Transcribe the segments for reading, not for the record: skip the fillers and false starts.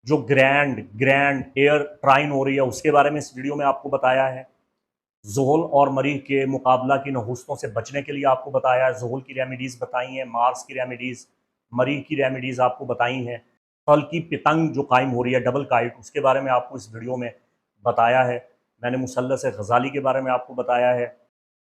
जो grand grand air ट्राइन हो रही है उसके बारे में इस वीडियो में आपको बताया है। ज़ोहल और मरीख के मुकाबला की नहुस्तों से बचने के लिए आपको बताया है। ज़ोहल की रेमेडीज़ बताई हैं, मार्स की रेमेडीज़, मरीख की रेमेडीज़ आपको बताई हैं। फल की पतंग जो कायम हो रही है डबल काइट, उसके बारे में आपको इस वीडियो में बताया है। मैंने मुसल्लस गज़ाली के बारे में आपको बताया है,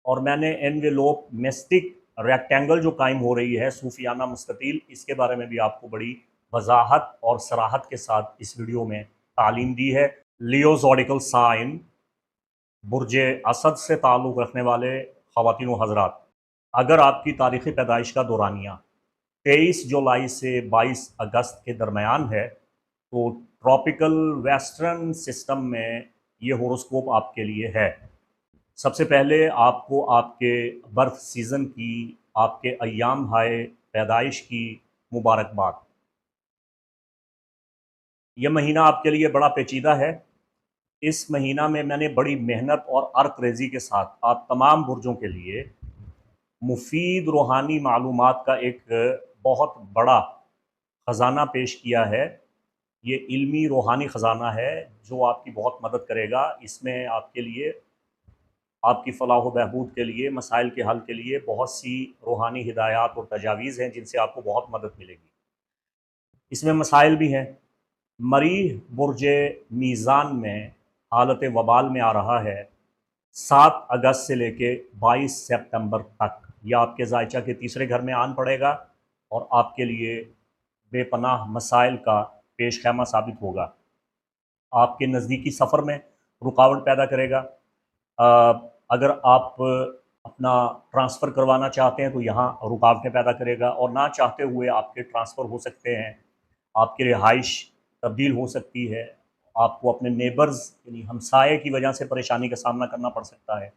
और मैंने एनवेलोप मिस्टिक रेक्टेंगल जो कायम हो रही है सूफियाना मुस्ततील, इसके बारे में भी आपको बड़ी वजाहत और सराहत के साथ इस वीडियो में तालीम दी है। लियो ज़ोडिकल साइन, बुर्ज असद से ताल्लुक़ रखने वाले ख़वातीन व हज़रात, अगर आपकी तारीख़ी पैदाइश का दौरानिया 23 जुलाई से 22 अगस्त के दरमियान है, तो ट्रॉपिकल वेस्टर्न सिस्टम में ये होरोस्कोप आपके लिए है। सबसे पहले आपको आपके बर्थ सीज़न की, आपके अय्याम हाय पैदाइश की मुबारकबाद। यह महीना आपके लिए बड़ा पेचीदा है। इस महीना में मैंने बड़ी मेहनत और अर्क रेज़ी के साथ आप तमाम बुर्जों के लिए मुफीद रूहानी मालूमात का एक बहुत बड़ा ख़जाना पेश किया है। ये इल्मी रूहानी ख़जाना है जो आपकी बहुत मदद करेगा। इसमें आपके लिए, आपकी फ़लाह व बहबूद के लिए, मसाइल के हल के लिए बहुत सी रूहानी हिदायत और तजावीज़ हैं जिनसे आपको बहुत मदद मिलेगी। इसमें मसाइल भी हैं। मरीह बुर्ज मीज़ान में हालत वबाल में आ रहा है 7 अगस्त से लेके 22 सितंबर तक। यह आपके ज़ायचा के तीसरे घर में आन पड़ेगा और आपके लिए बेपनाह मसाइल का पेश खैमा साबित होगा। आपके नज़दीकी सफ़र में रुकावट पैदा करेगा। अगर आप अपना ट्रांसफ़र करवाना चाहते हैं तो यहाँ रुकावटें पैदा करेगा, और ना चाहते हुए आपके ट्रांसफ़र हो सकते हैं। आपकी रिहाइश तब्दील हो सकती है। आपको अपने नेबर्स यानी हमसाये की वजह से परेशानी का सामना करना पड़ सकता है।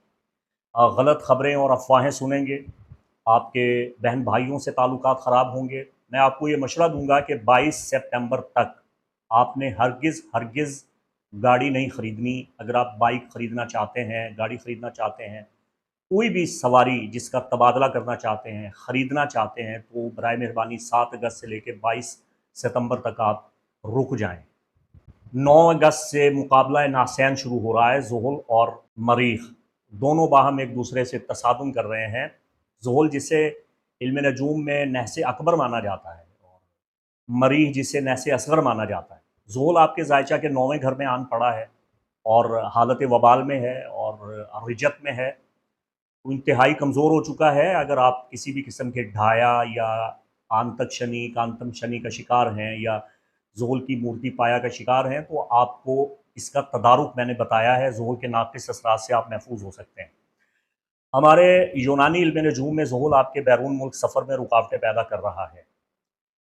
गलत ख़बरें और अफ़वाहें सुनेंगे। आपके बहन भाइयों से ताल्लुकात ख़राब होंगे। मैं आपको ये मशवरा दूँगा कि 22 सितंबर तक आपने हरगिज़ हरगिज़ गाड़ी नहीं ख़रीदनी। अगर आप बाइक ख़रीदना चाहते हैं, गाड़ी ख़रीदना चाहते हैं, कोई भी सवारी जिसका तबादला करना चाहते हैं, ख़रीदना चाहते हैं, तो बराए मेहरबानी 7 अगस्त से लेके 22 सितंबर तक आप रुक जाएँ। 9 अगस्त से मुकाबला नासैन शुरू हो रहा है। ज़ोहल और मरीख़ दोनों बाहम एक दूसरे से तसादुम कर रहे हैं। ज़ोहल जिसे इल्म नजूम में नहसे अकबर माना जाता है, और मरीख़ जिसे नहसे असग़र माना जाता है। ज़ोहल आपके ज़ायचा के 9वें घर में आन पड़ा है और हालत वबाल में है और रिजत में है। वो इंतहाई कमज़ोर हो चुका है। अगर आप किसी भी किस्म के ढाया या आंतक शनि, कांतम शनि का शिकार हैं, या ज़ोहल की मूर्ति पाया का शिकार हैं, तो आपको इसका तदारुक मैंने बताया है। ज़ोहल के नाक़िस असरात से आप महफूज हो सकते हैं। हमारे यूनानी इल्म नजूम में ज़ोहल आपके बैरून मुल्क सफ़र में रुकावटें पैदा कर रहा है।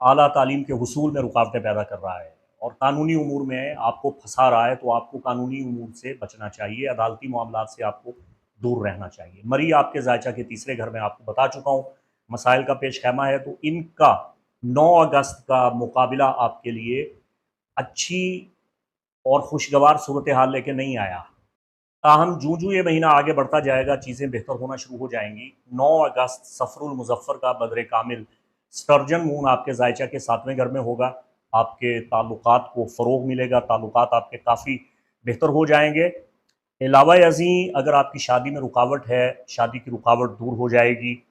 आला तालीम के हुसूल में रुकावटें पैदा कर रहा है, और कानूनी उमूर में आपको फँसा रहा है, तो आपको कानूनी उमूर से बचना चाहिए। अदालती मामलात से आपको दूर रहना चाहिए। मरी आपके ज़ायचा के तीसरे घर में आपको बता चुका हूँ, मसाइल का पेश खैमा है। तो इनका 9 अगस्त का मुकाबला आपके लिए अच्छी और खुशगवार सूरत हाल लेके नहीं आया। ताहम जूँ-जूँ ये महीना आगे बढ़ता जाएगा, चीज़ें बेहतर होना शुरू हो जाएँगी। 9 अगस्त सफ़रुल मुज़फ़्फ़र का बदर कामिल स्टर्जन मून आपके ज़ायचा के 7वें घर में होगा। आपके ताल्लुकात को फ़रोग़ मिलेगा, ताल्लुकात आपके काफ़ी बेहतर हो जाएँगे। अलावा अज़ीं अगर आपकी शादी में रुकावट है, शादी की रुकावट दूर हो जाएगी।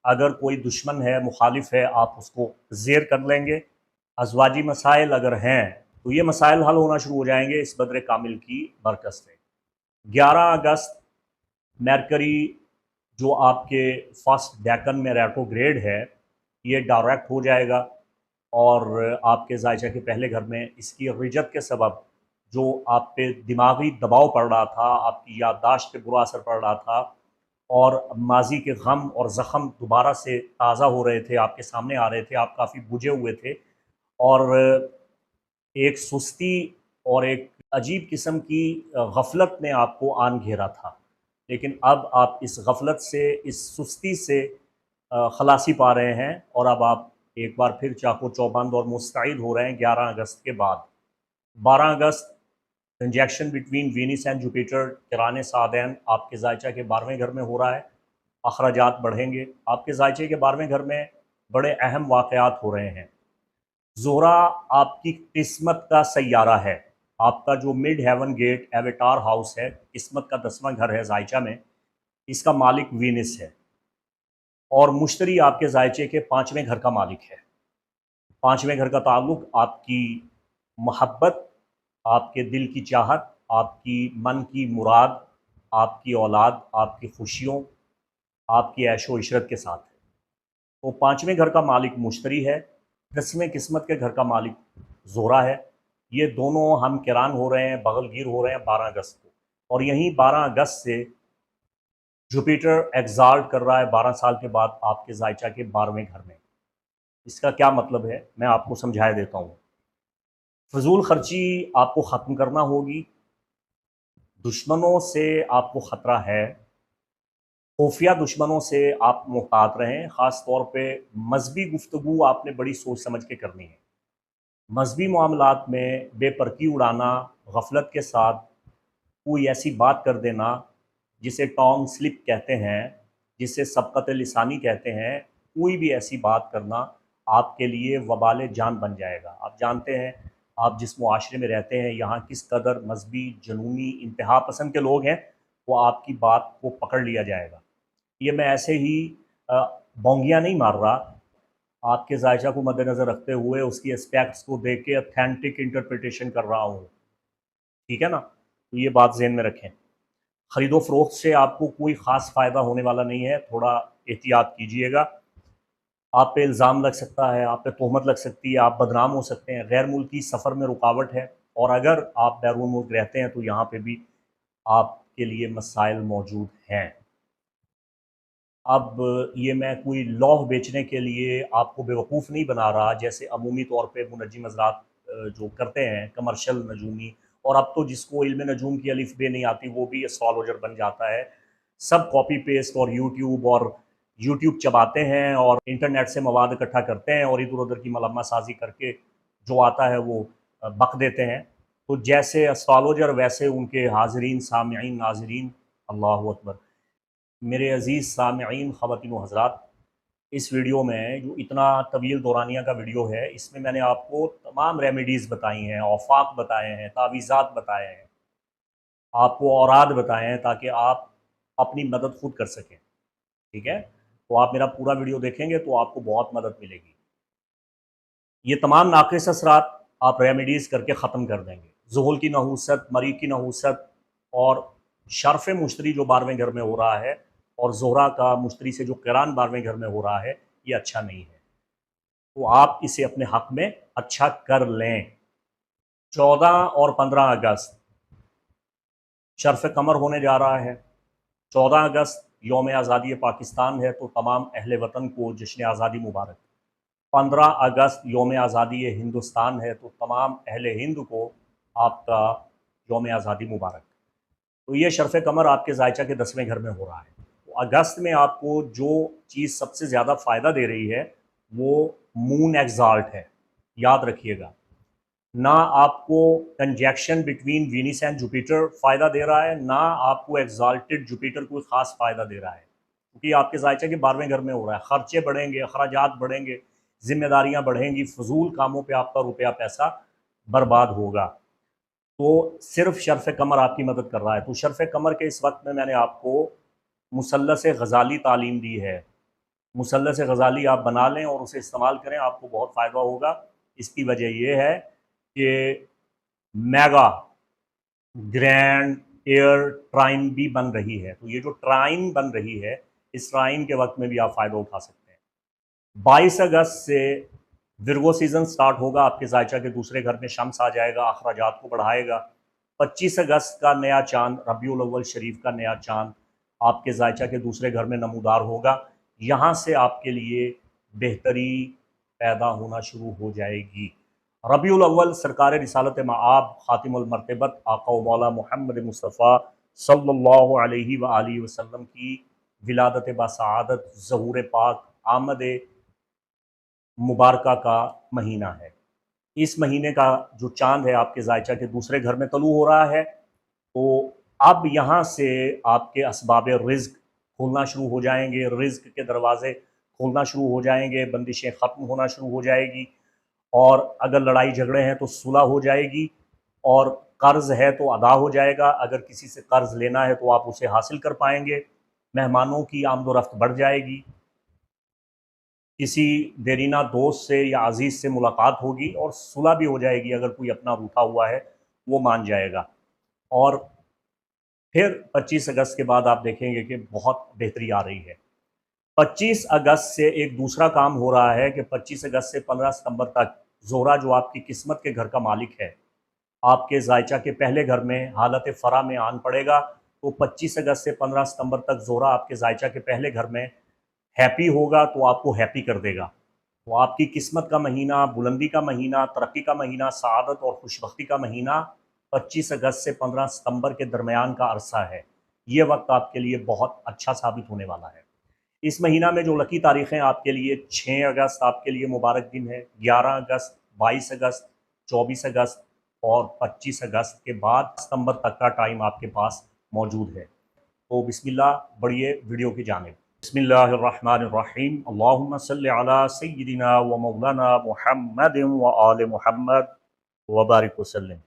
अगर कोई दुश्मन है, मुखालिफ है, आप उसको ज़ेर कर लेंगे। अज़वाजी मसाइल अगर हैं, तो ये मसाइल हल होना शुरू हो जाएँगे इस बदर कामिल की बरकत से। 11 अगस्त मरकरी जो आपके फर्स्ट डेकन में रेट्रोग्रेड है, ये डायरेक्ट हो जाएगा, और आपके ज़ायचा के पहले घर में इसकी रिजत के सबब जो आप पे दिमागी दबाव पड़ रहा था, आपकी याददाश्त पे बुरा असर पड़ रहा था, और माज़ी के गम और ज़ख़म दोबारा से ताज़ा हो रहे थे, आपके सामने आ रहे थे, आप काफ़ी बुझे हुए थे, और एक सुस्ती और एक अजीब किस्म की गफ़लत ने आपको आन घेरा था। लेकिन अब आप इस गफ़लत से, इस सुस्ती से खलासी पा रहे हैं, और अब आप एक बार फिर चाको चौबंद और मुस्तैद हो रहे हैं 11 अगस्त के बाद। 12 अगस्त conjunction between Venus and Jupiter किराने सादैन आपके ज़ायचा के 12वें घर में हो रहा है। अखराजात बढ़ेंगे। आपके ज़ायचे के 12वें घर में बड़े अहम वाक़यात हो रहे हैं। ज़ोहरा आपकी किस्मत का सैयारा है। आपका जो मिड हेवन गेट एवेटार हाउस है, किस्मत का 10वां घर है ज़ायचा में, इसका मालिक वीनस है और मुश्तरी आपके ज़ायचे के 5वें घर का मालिक है। 5वें घर का ताल्लुक आपकी मोहब्बत, आपके दिल की चाहत, आपकी मन की मुराद, आपकी औलाद, आपकी खुशियों, आपकी ऐशो इशरत के साथ है। तो 5वें घर का मालिक मुश्तरी है, 10वें किस्मत के घर का मालिक ज़ोहरा है। ये दोनों हम किरान हो रहे हैं, बगलगीर हो रहे हैं 12 अगस्त को, और यहीं 12 अगस्त से जुपिटर एग्जाल्ट कर रहा है 12 साल के बाद आपके ज़ायचा के 12वें घर में। इसका क्या मतलब है, मैं आपको समझाया देता हूँ। फजूल खर्ची आपको ख़त्म करना होगी, दुश्मनों से आपको ख़तरा है, खुफिया दुश्मनों से आप मुहतात रहें। ख़ास तौर पे मजहबी गुफ्तगू आपने बड़ी सोच समझ के करनी है। मजहबी मामलात में बेपरकी उड़ाना, गफलत के साथ कोई ऐसी बात कर देना जिसे टोंग स्लिप कहते हैं, जिसे सबकत लिसानी कहते हैं, कोई भी ऐसी बात करना आपके लिए वबाल जान बन जाएगा। आप जानते हैं, आप जिस मुआशरे में रहते हैं, यहाँ किस कदर मजहबी जुनूनी इंतहा पसंद के लोग हैं, वो आपकी बात को पकड़ लिया जाएगा। ये मैं ऐसे ही बोंगियाँ नहीं मार रहा, आपके जायशा को मद्देनज़र रखते हुए उसकी एस्पेक्ट्स को देख के अथेंटिक इंटरप्रिटेशन कर रहा हूँ। ठीक है ना? तो ये बात ज़हन में रखें। ख़रीदो फ़रोख्त से आपको कोई ख़ास फ़ायदा होने वाला नहीं है, थोड़ा एहतियात कीजिएगा। आप पे इल्ज़ाम लग सकता है, आप पे तोहमत लग सकती है, आप बदनाम हो सकते हैं, गैर मुल्की सफ़र में रुकावट है, और अगर आप बैरून मुल्क रहते हैं तो यहाँ पे भी आपके लिए मसाइल मौजूद हैं। अब ये मैं कोई लौह बेचने के लिए आपको बेवकूफ़ नहीं बना रहा, जैसे अमूमी तौर पे मुनज्जिम हज़रात जो करते हैं कमर्शियल नजूमी, और अब तो जिसको इल्म नजूम की अलिफ बे नहीं आती वो भी एस्ट्रोलॉजर बन जाता है। सब कॉपी पेस्ट और यूट्यूब चबाते हैं और इंटरनेट से मवाद इकट्ठा करते हैं और इधर उधर की मलम्मा साजी करके जो आता है वो बक देते हैं। तो जैसे एस्ट्रोलॉजर वैसे उनके हाज़रीन, सामईन, नाज़रीन, अल्लाहु अकबर। मेरे अज़ीज़ सामईन, ख़वातीन व हज़रात, इस वीडियो में जो इतना तवील दौरानिया का वीडियो है, इसमें मैंने आपको तमाम रेमेडीज़ बताई हैं, औफ़ाक़ बताए हैं, तावीज़ात बताए हैं, आपको औराद बताए हैं ताकि आप अपनी मदद खुद कर सकें। ठीक है? तो आप मेरा पूरा वीडियो देखेंगे तो आपको बहुत मदद मिलेगी। ये तमाम नाक़िस असरात आप रेमेडीज़ करके ख़त्म कर देंगे। ज़ुहुल की नहूसत, मरीज़ की नहूसत और शर्फ़ मुश्तरी जो 12वें घर में हो रहा है, और ज़ोहरा का मुश्तरी से जो क़िरान 12वें घर में हो रहा है, ये अच्छा नहीं है। तो आप इसे अपने हक़ में अच्छा कर लें। 14 और 15 अगस्त शर्फ़ कमर होने जा रहा है। 14 अगस्त यौम आज़ादी पाकिस्तान है, तो तमाम अहले वतन को जश्न आज़ादी मुबारक। 15 अगस्त यौम आज़ादी हिंदुस्तान है, तो तमाम अहले हिंद को आपका यौम आज़ादी मुबारक। तो ये शर्फ़ कमर आपके ज़ायचा के 10वें घर में हो रहा है। तो अगस्त में आपको जो चीज़ सबसे ज़्यादा फ़ायदा दे रही है, वो मून एक्साल्ट है, याद रखिएगा। ना आपको कंजैक्शन बिटवीन वीनस एंड जुपिटर फ़ायदा दे रहा है, ना आपको एक्साल्टेड जुपिटर कोई ख़ास फ़ायदा दे रहा है, क्योंकि आपके ज़ायचा के 12वें घर में हो रहा है। ख़र्चे बढ़ेंगे, अखराजात बढ़ेंगे, ज़िम्मेदारियाँ बढ़ेंगी, फ़ज़ूल कामों पे आपका रुपया पैसा बर्बाद होगा। तो सिर्फ़ शर्फ़ कमर आपकी मदद कर रहा है। तो शर्फ़ कमर के इस वक़्त में मैंने आपको मुसल्लस ग़ज़ाली तालीम दी है। मुसल्लस ग़ज़ाली आप बना लें और उसे इस्तेमाल करें, आपको बहुत फ़ायदा होगा। इसकी वजह ये है कि मेगा ग्रैंड एयर ट्राइन भी बन रही है। तो ये जो ट्राइन बन रही है, इस ट्राइन के वक़्त में भी आप फ़ायदा उठा सकते हैं। 22 अगस्त से विर्गो सीज़न स्टार्ट होगा, आपके ज़ायचा के दूसरे घर में शम्स आ जाएगा, अखराजात को बढ़ाएगा। 25 अगस्त का नया चाँद, रबीउल अव्वल शरीफ का नया चाँद आपके ज़ायचा के दूसरे घर में नमूदार होगा। यहाँ से आपके लिए बेहतरी पैदा होना शुरू हो जाएगी। रबीउल अव्वल सरकार रिसालत मआब ख़ातिमुल मरतबत आका व मौला मुहम्मद मुस्तफ़ा सल्लल्लाहु अलैहि व आलिहि वसल्लम की विलादत बासआदत ज़हूर पाक आमद मुबारका का महीना है। इस महीने का जो चाँद है आपके ज़ायचा के दूसरे घर में तलू हो रहा है, तो अब यहाँ से आपके असबाब रिज़्क़ खुलना शुरू हो जाएँगे, रिज़्क़ के दरवाज़े खुलना शुरू हो जाएँगे, बंदिशें ख़त्म होना शुरू हो जाएगी। और अगर लड़ाई झगड़े हैं तो सुलह हो जाएगी, और कर्ज़ है तो अदा हो जाएगा। अगर किसी से कर्ज़ लेना है तो आप उसे हासिल कर पाएंगे। मेहमानों की आमदोरफ्त बढ़ जाएगी। किसी देरीना दोस्त से या अज़ीज़ से मुलाकात होगी और सुलह भी हो जाएगी। अगर कोई अपना रूठा हुआ है वो मान जाएगा। और फिर 25 अगस्त के बाद आप देखेंगे कि बहुत बेहतरी आ रही है। 25 अगस्त से एक दूसरा काम हो रहा है कि 25 अगस्त से 15 सितंबर तक ज़ोहरा, जो आपकी किस्मत के घर का मालिक है, आपके जायचा के पहले घर में हालत फ़रा में आन पड़ेगा। तो 25 अगस्त से 15 सितंबर तक ज़ोहरा आपके जायचा के पहले घर में हैप्पी होगा, तो आपको हैप्पी कर देगा। तो आपकी किस्मत का महीना, बुलंदी का महीना, तरक्की का महीना, सआदत और खुशबख्ती का महीना 25 अगस्त से 15 सितंबर के दरमियान का अरसा है। ये वक्त आपके लिए बहुत अच्छा साबित होने वाला है। इस महीना में जो लकी तारीखें आपके लिए: 6 अगस्त आपके लिए मुबारक दिन है, 11 अगस्त, 22 अगस्त, 24 अगस्त और 25 अगस्त के बाद सितंबर तक का टाइम आपके पास मौजूद है। तो बिस्मिल्लाह, बढ़िए वीडियो की जानिब। बिस्मिल्लाहिर्रहमानिर्रहीम। अल्लाहुम्मा सल्लि अला सय्यिदिना व मौलाना मुहम्मदिन व आले मुहम्मद व बारिक वसल्लम।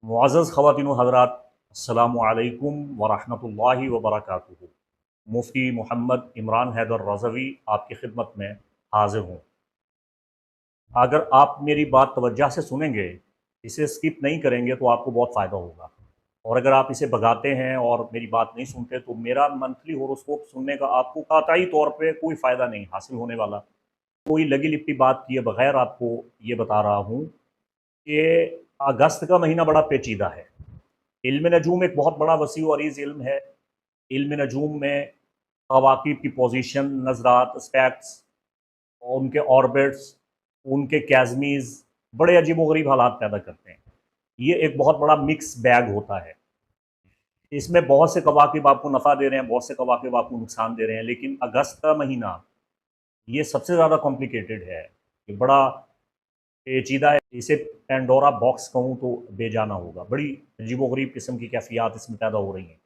मुअज़्ज़ज़ ख़वातीन व हज़रात, अस्सलामु अलैकुम व रहमतुल्लाहि व बरकातुहू। मुफ्ती मोहम्मद इमरान हैदर रज़वी आपकी खिदमत में हाज़िर हूँ। अगर आप मेरी बात तवज्जो से सुनेंगे, इसे स्किप नहीं करेंगे, तो आपको बहुत फ़ायदा होगा। और अगर आप इसे भगाते हैं और मेरी बात नहीं सुनते, तो मेरा मंथली हॉरोस्कोप सुनने का आपको कतई तौर पे कोई फ़ायदा नहीं हासिल होने वाला। कोई लगी लिपटी बात किए बगैर आपको ये बता रहा हूँ कि अगस्त का महीना बड़ा पेचीदा है। इल्म नजूम एक बहुत बड़ा वसी व अरीज़ इल्म है। इल्म नजूम में कवाकिब की पोजीशन, नज़रात, स्पेक्ट्स और उनके ऑर्बिट्स, उनके कैज़मीज़ बड़े अजीब-ओ-गरीब हालात पैदा करते हैं। ये एक बहुत बड़ा मिक्स बैग होता है। इसमें बहुत से कवाकिब आपको नफ़ा दे रहे हैं, बहुत से कवाकिब आपको नुकसान दे रहे हैं, लेकिन अगस्त का महीना ये सबसे ज़्यादा कॉम्प्लिकेटेड है। ये बड़ा पेचीदा है। इसे पैंडोरा बॉक्स कहूँ तो बेजाना होगा। बड़ी अजीब-ओ-गरीब किस्म की कैफ़ियत इसमें पैदा हो रही हैं।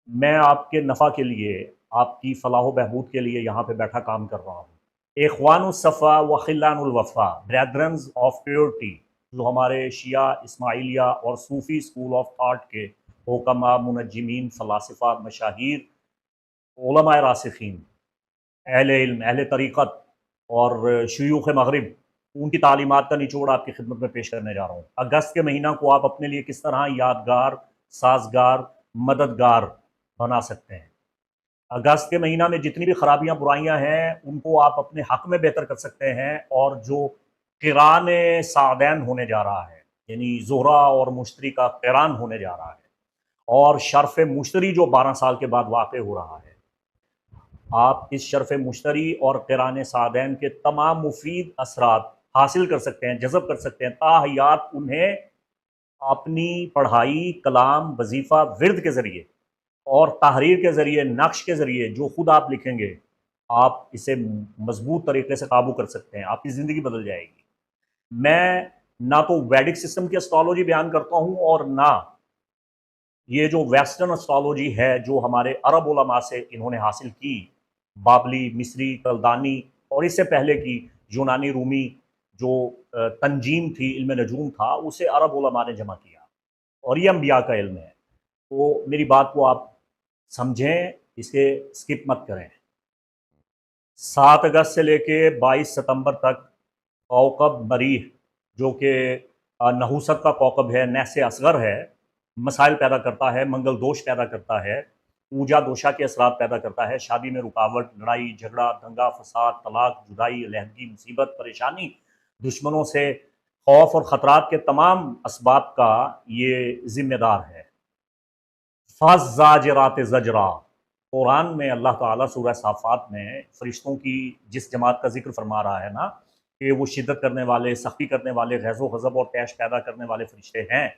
मैं आपके नफ़ा के लिए, आपकी फ़लाह व बहबूद के लिए यहाँ पे बैठा काम कर रहा हूँ। इख़वानुस्सफ़ा व ख़िलानुल वफ़ा, ब्रदरन्स ऑफ प्योरिटी, जो हमारे शिया, इस्माइलिया और सूफ़ी स्कूल ऑफ थॉट के हुक्मा, मुनज्जिमीन, फ़लासिफ़ा, मशाहिर, उलमाए रासिख़ीन, अहले इल्म, अहले तरीक़त और शयूख़ मग़रिब, उनकी तालीमात का निचोड़ आपकी खिदमत में पेश करने जा रहा हूँ। अगस्त के महीना को आप अपने लिए किस तरह यादगार, साज़गार, मददगार बना सकते हैं। अगस्त के महीना में जितनी भी खराबियाँ, बुराइयाँ हैं, उनको आप अपने हक़ में बेहतर कर सकते हैं। और जो क़िरान सादैन होने जा रहा है, यानी ज़ोहरा और मुश्तरी का क़िरान होने जा रहा है, और शर्फ़ मुश्तरी जो 12 साल के बाद वाक़ हो रहा है, आप इस शर्फ़ मुश्तरी और क़िरान सादैन के तमाम मुफ़ीद असरात हासिल कर सकते हैं, जज़ब कर सकते हैं, ताहयात उन्हें अपनी पढ़ाई, कलाम, वज़ीफ़ा, विर्द के ज़रिए और तहरीर के ज़रिए, नक्श के ज़रिए जो ख़ुद आप लिखेंगे, आप इसे मज़बूत तरीक़े से काबू कर सकते हैं। आपकी ज़िंदगी बदल जाएगी। मैं ना तो वैदिक सिस्टम की एस्ट्रोलॉजी बयान करता हूँ और ना ये जो वेस्टर्न एस्ट्रोलॉजी है, जो हमारे अरब उलमा से इन्होंने हासिल की, बाबली, मिस्री, कल्दानी और इससे पहले की यूनानी, रूमी जो तंजीम थी, इल्म नजूम था, उसे अरब उलमा ने जमा किया और ये अम्बिया का इल्म है। तो मेरी बात को आप समझें, इसे स्किप मत करें। 7 अगस्त से लेके 22 सितंबर तक कौकब मरीह, जो कि नहूसत का कौकब है, नहसे असगर है, मसाइल पैदा करता है, मंगल दोष पैदा करता है, ऊर्जा दोषा के असरात पैदा करता है, शादी में रुकावट, लड़ाई झगड़ा, दंगा फसाद, तलाक, जुदाई, अलहदगी, मुसीबत, परेशानी, दुश्मनों से खौफ और ख़तरात के तमाम असबाब का ये ज़िम्मेदार है। फ़ज़्ज़ाजिरात ज़जरा, कुरान में अल्लाह ताला सूरह साफ़ात में फ़रिश्तों की जिस जमात का ज़िक्र फरमा रहा है ना, कि वो शिद्दत करने वाले, सख्ती करने वाले, ग़ैज़ो ग़ज़ब और तैश पैदा करने वाले फ़रिश्ते हैं,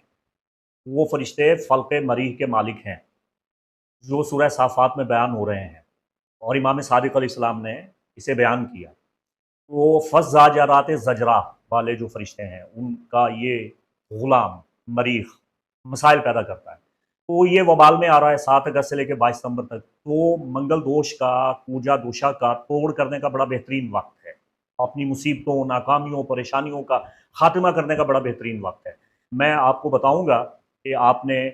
वो फ़रिश्ते फ़ल्क़े मरीह के मालिक हैं, जो सूरह साफ़ात में बयान हो रहे हैं और इमाम सादिक़ अलैहिस्सलाम ने इसे बयान किया। तो फ़ज़्ज़ाजिरात ज़जरा वाले जो फ़रिश्ते हैं, उनका ये ग़ुलाम मरीख़ मसाइल पैदा करता है। तो ये वबाल में आ रहा है 7 अगस्त से लेकर 22 सितंबर तक। तो मंगल दोष का, पूजा दोषा का तोड़ करने का बड़ा बेहतरीन वक्त है। अपनी मुसीबतों, नाकामियों, परेशानियों का खात्मा करने का बड़ा बेहतरीन वक्त है। मैं आपको बताऊंगा कि आपने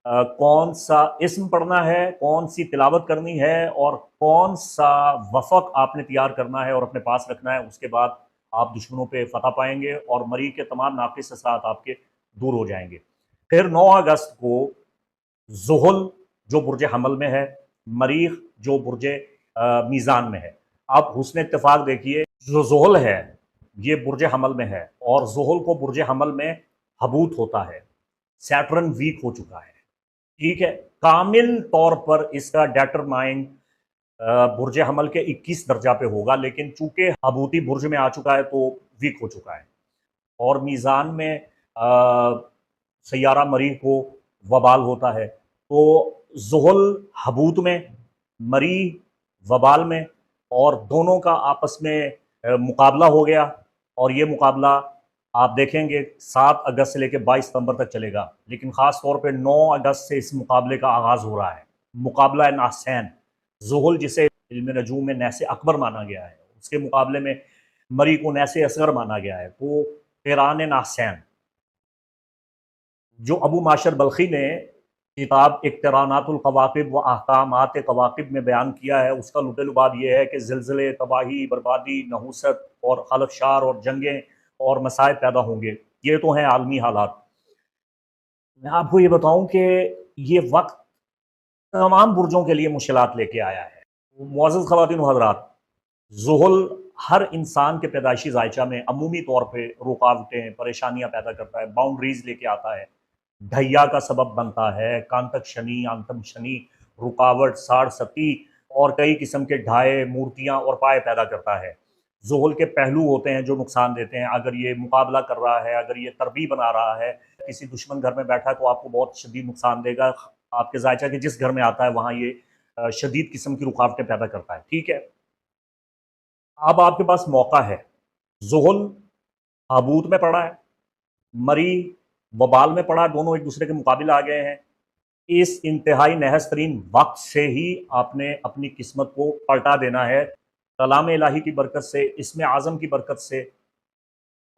कौन सा इस्म पढ़ना है, कौन सी तिलावत करनी है और कौन सा वफ़क़ आपने तैयार करना है और अपने पास रखना है। उसके बाद आप दुश्मनों पे फ़तह पाएंगे और मरी के तमाम नाक़िस असरात आपके दूर हो जाएंगे। फिर 9 अगस्त को ज़ुहल जो बुर्ज हमल में है, मरीख जो बुर्ज मीज़ान में है। आप हुस्न इत्तेफाक देखिए, जो ज़ुहल है ये बुर्ज हमल में है और ज़ुहल को बुर्ज हमल में हबूत होता है। सैटर्न वीक हो चुका है, ठीक है। कामिल तौर पर इसका डेटरमाइन बुर्ज हमल के 21 दर्जा पे होगा, लेकिन चूंकि हबूती बुर्ज में आ चुका है तो वीक हो चुका है। और मीज़ान में सैयारा मरीख को वबाल होता है, तो ज़ुहल हबूत में, मरीख वबाल में, और दोनों का आपस में मुकाबला हो गया। और ये मुकाबला आप देखेंगे 7 अगस्त से लेकर 22 सितंबर तक चलेगा, लेकिन ख़ास तौर पे 9 अगस्त से इस मुकाबले का आगाज़ हो रहा है। मुकाबला नासैन, ज़ुहल जिसे इल्म नजूम में नैसे अकबर माना गया है, उसके मुकाबले में मरी को नैसे असगर माना गया है। तो क़िरान नासैन जो अबू माशर बल्खी ने किताब इक़्तिरानातुल क़वाक़िब व अहकामात क़वाक़िब में बयान किया है, उसका लुब-ए-लुबाब ये है कि ज़िलज़िले, तबाही, बर्बादी, नहूसत और खलफ़शार और जंगें और मसाइब पैदा होंगे। ये तो हैं आलमी हालात। मैं आपको ये बताऊँ कि ये वक़्त तमाम बुर्जों के लिए मुश्किलात लेके आया है। मुअज़्ज़ज़ ख़वातीन व हज़रात, ज़ुहल हर इंसान के पैदाइशी ज़ायचा में अमूमी तौर पे रुकावटें, परेशानियाँ पैदा करता है, बाउंड्रीज़ लेके आता है, ढैया का सबब बनता है, कांतक शनि, आंतम शनि, रुकावट, साड़ सती और कई किस्म के ढाए, मूर्तियाँ और पाए पैदा करता है। ज़ुहल के पहलू होते हैं जो नुकसान देते हैं। अगर ये मुकाबला कर रहा है, अगर ये तरबी बना रहा है, किसी दुश्मन घर में बैठा है तो आपको बहुत शदीद नुकसान देगा। आपके ज़ायचा के जिस घर में आता है वहाँ ये शदीद किस्म की रुकावटें पैदा करता है, ठीक है। अब आपके पास मौका है। ज़ुहल ताबूत में पड़ा है, मरी वबाल में पड़ा है, दोनों एक दूसरे के मुकाबले आ गए हैं। इस इंतहाई नहस तरीन वक्त से ही आपने अपनी किस्मत को पलटा देना है, कलाम इलाही की बरकत से, इसमें आज़म की बरकत से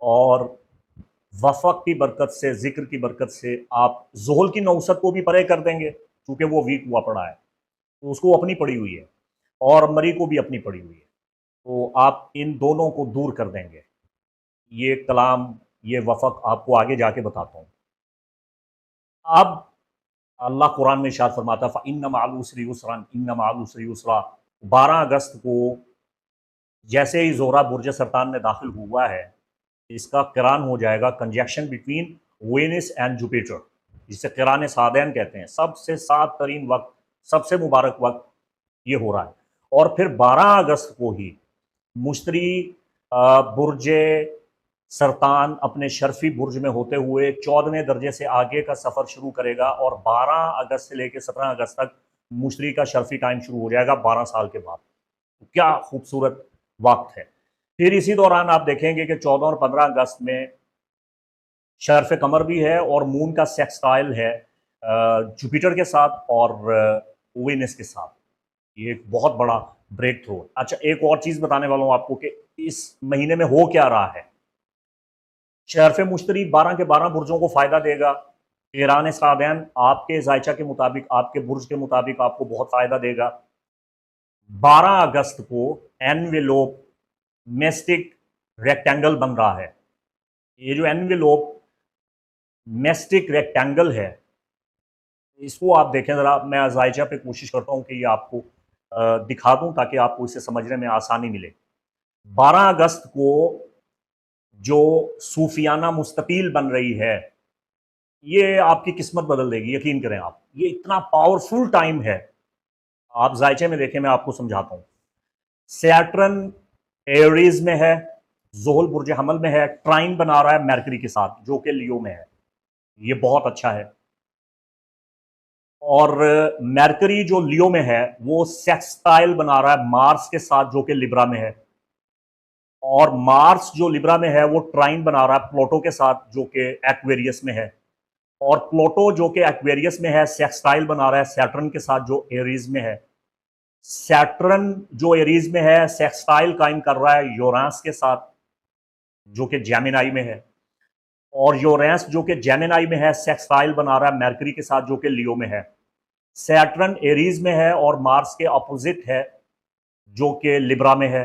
और वफ़क़ की बरकत से, ज़िक्र की बरकत से आप ज़ुहल की नौसत को भी परे कर देंगे, चूँकि वो वीक हुआ पड़ा है, तो उसको अपनी पड़ी हुई है और मरी को भी अपनी पड़ी हुई है। तो आप इन दोनों को दूर कर देंगे। ये कलाम, ये वफ़क़ आपको आगे जाके बताता हूँ। अब अल्लाह कुरान में इरशाद फरमाता है फ़इन्न मअल उसरि युस्रन इन्न मअल उसरि युस्रा। 12 अगस्त को जैसे ही ज़ोहरा बुर्ज सरतान में दाखिल हुआ है, इसका क़िरान हो जाएगा, conjunction between Venice and Jupiter, जिसे क़िरान सादैन कहते हैं। सबसे साद तरीन वक्त, सबसे मुबारक वक्त ये हो रहा है। और फिर 12 अगस्त को ही मुश्तरी बुर्ज सरतान अपने शर्फी बुर्ज में होते हुए 14वें दर्जे से आगे का सफ़र शुरू करेगा और 12 अगस्त से लेकर 17 अगस्त तक मुश्तरी का शर्फी टाइम शुरू हो जाएगा 12 साल के बाद। तो क्या खूबसूरत वक्त है। फिर इसी दौरान आप देखेंगे कि 14 और 15 अगस्त में शर्फ कमर भी है और मून का सेक्सटाइल है जुपिटर के साथ और वेनस के साथ। ये एक बहुत बड़ा ब्रेक थ्रू। अच्छा, एक और चीज़ बताने वाला हूँ आपको कि इस महीने में हो क्या रहा है। शर्फ मुश्तरी 12 के 12 बुर्जों को फ़ायदा देगा। क़िरान सादैन आपके ज़ायचा के मुताबिक, आपके बुर्ज के मुताबिक आपको बहुत फ़ायदा देगा। 12 अगस्त को एनवेलोप मेस्टिक रेक्टेंगल बन रहा है। ये जो एनवेलोप मेस्टिक रेक्टेंगल है, इसको आप देखें ज़रा। मैं ज़ायचा पे कोशिश करता हूँ कि ये आपको दिखा दूँ ताकि आपको इसे समझने में आसानी मिले। 12 अगस्त को जो सूफियाना मुस्ततील बन रही है, ये आपकी किस्मत बदल देगी, यकीन करें आप। ये इतना पावरफुल टाइम है। आप ज़ायचे में देखें, मैं आपको समझाता हूँ। सैटर्न एरीज में है, ज़ुहल बुर्ज हमल में है, ट्राइन बना रहा है मरकरी के साथ जो कि लियो में है। ये बहुत अच्छा है। और मरकरी जो लियो में है वो सेक्सटाइल बना रहा है मार्स के साथ जो कि लिब्रा में है, और मार्स जो लिब्रा में है वो ट्राइन बना रहा है प्लूटो के साथ जो कि एक्वेरियस में है, और प्लूटो जो कि एक्वेरियस में है सेक्सटाइल बना रहा है सैटर्न के साथ जो एरीज में है। सैटर्न जो एरीज में है सेक्सटाइल कायम कर रहा है यूरेनस के साथ जो कि जेमिनाई में है, और यूरेनस जो कि जेमिनाई में है सेक्सटाइल बना रहा है मरकरी के साथ जो कि लियो में है। सैटर्न एरीज में है और मार्स के अपोजिट है जो कि लिब्रा में है,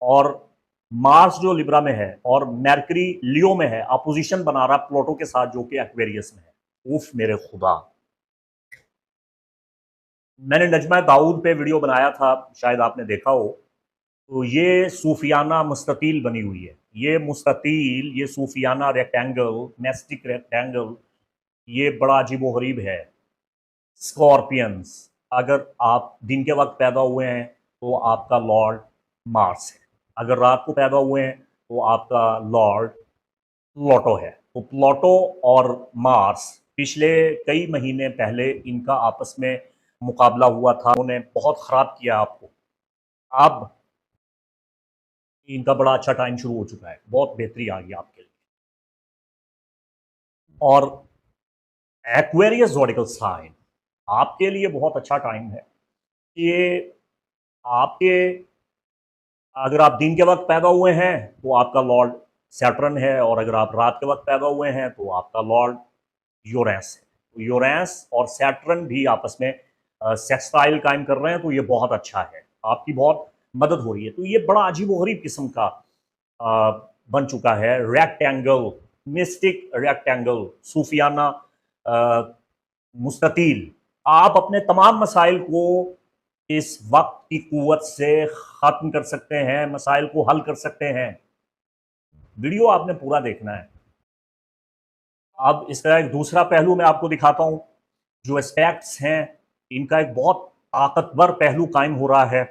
और मार्स जो लिब्रा में है और मरकरी लियो में है, अपोजिशन बना रहा है प्लूटो के साथ जो कि एक्वेरियस में है। उफ मेरे खुदा, मैंने नजमा दाऊद पे वीडियो बनाया था, शायद आपने देखा हो। तो ये सूफियाना मुस्ततील बनी हुई है, ये मुस्ततील, ये सूफियाना रेक्टेंगल, नेस्टिक रेक्टेंगल, ये बड़ा अजीब व गरीब है। स्कॉर्पियंस, अगर आप दिन के वक्त पैदा हुए हैं तो आपका लॉर्ड मार्स है, अगर रात को पैदा हुए हैं तो आपका लॉर्ड प्लूटो है। तो प्लूटो और मार्स पिछले कई महीने पहले इनका आपस में मुकाबला हुआ था, उन्होंने बहुत ख़राब किया आपको। अब इनका बड़ा अच्छा टाइम शुरू हो चुका है, बहुत बेहतरी आ गई आपके लिए। और एक्वेरियस ज़ोडिकल साइन आपके लिए बहुत अच्छा टाइम है। ये आपके, अगर आप दिन के वक्त पैदा हुए हैं तो आपका लॉर्ड सैटर्न है, और अगर आप रात के वक्त पैदा हुए हैं तो आपका लॉर्ड यूरेनस है। तो यूरेनस और सैटर्न भी आपस में सेक्सटाइल कायम कर रहे हैं, तो ये बहुत अच्छा है, आपकी बहुत मदद हो रही है। तो ये बड़ा अजीब व गरीब किस्म का बन चुका है रेक्टेंगल, मिस्टिक रेक्टेंगल, सूफियाना मुस्ततील। आप अपने तमाम मसाइल को इस वक्त की कुव्वत से ख़त्म कर सकते हैं, मसाइल को हल कर सकते हैं। वीडियो आपने पूरा देखना है। अब इसका एक दूसरा पहलू मैं आपको दिखाता हूं। जो एस्पेक्ट्स हैं इनका एक बहुत ताकतवर पहलू कायम हो रहा है।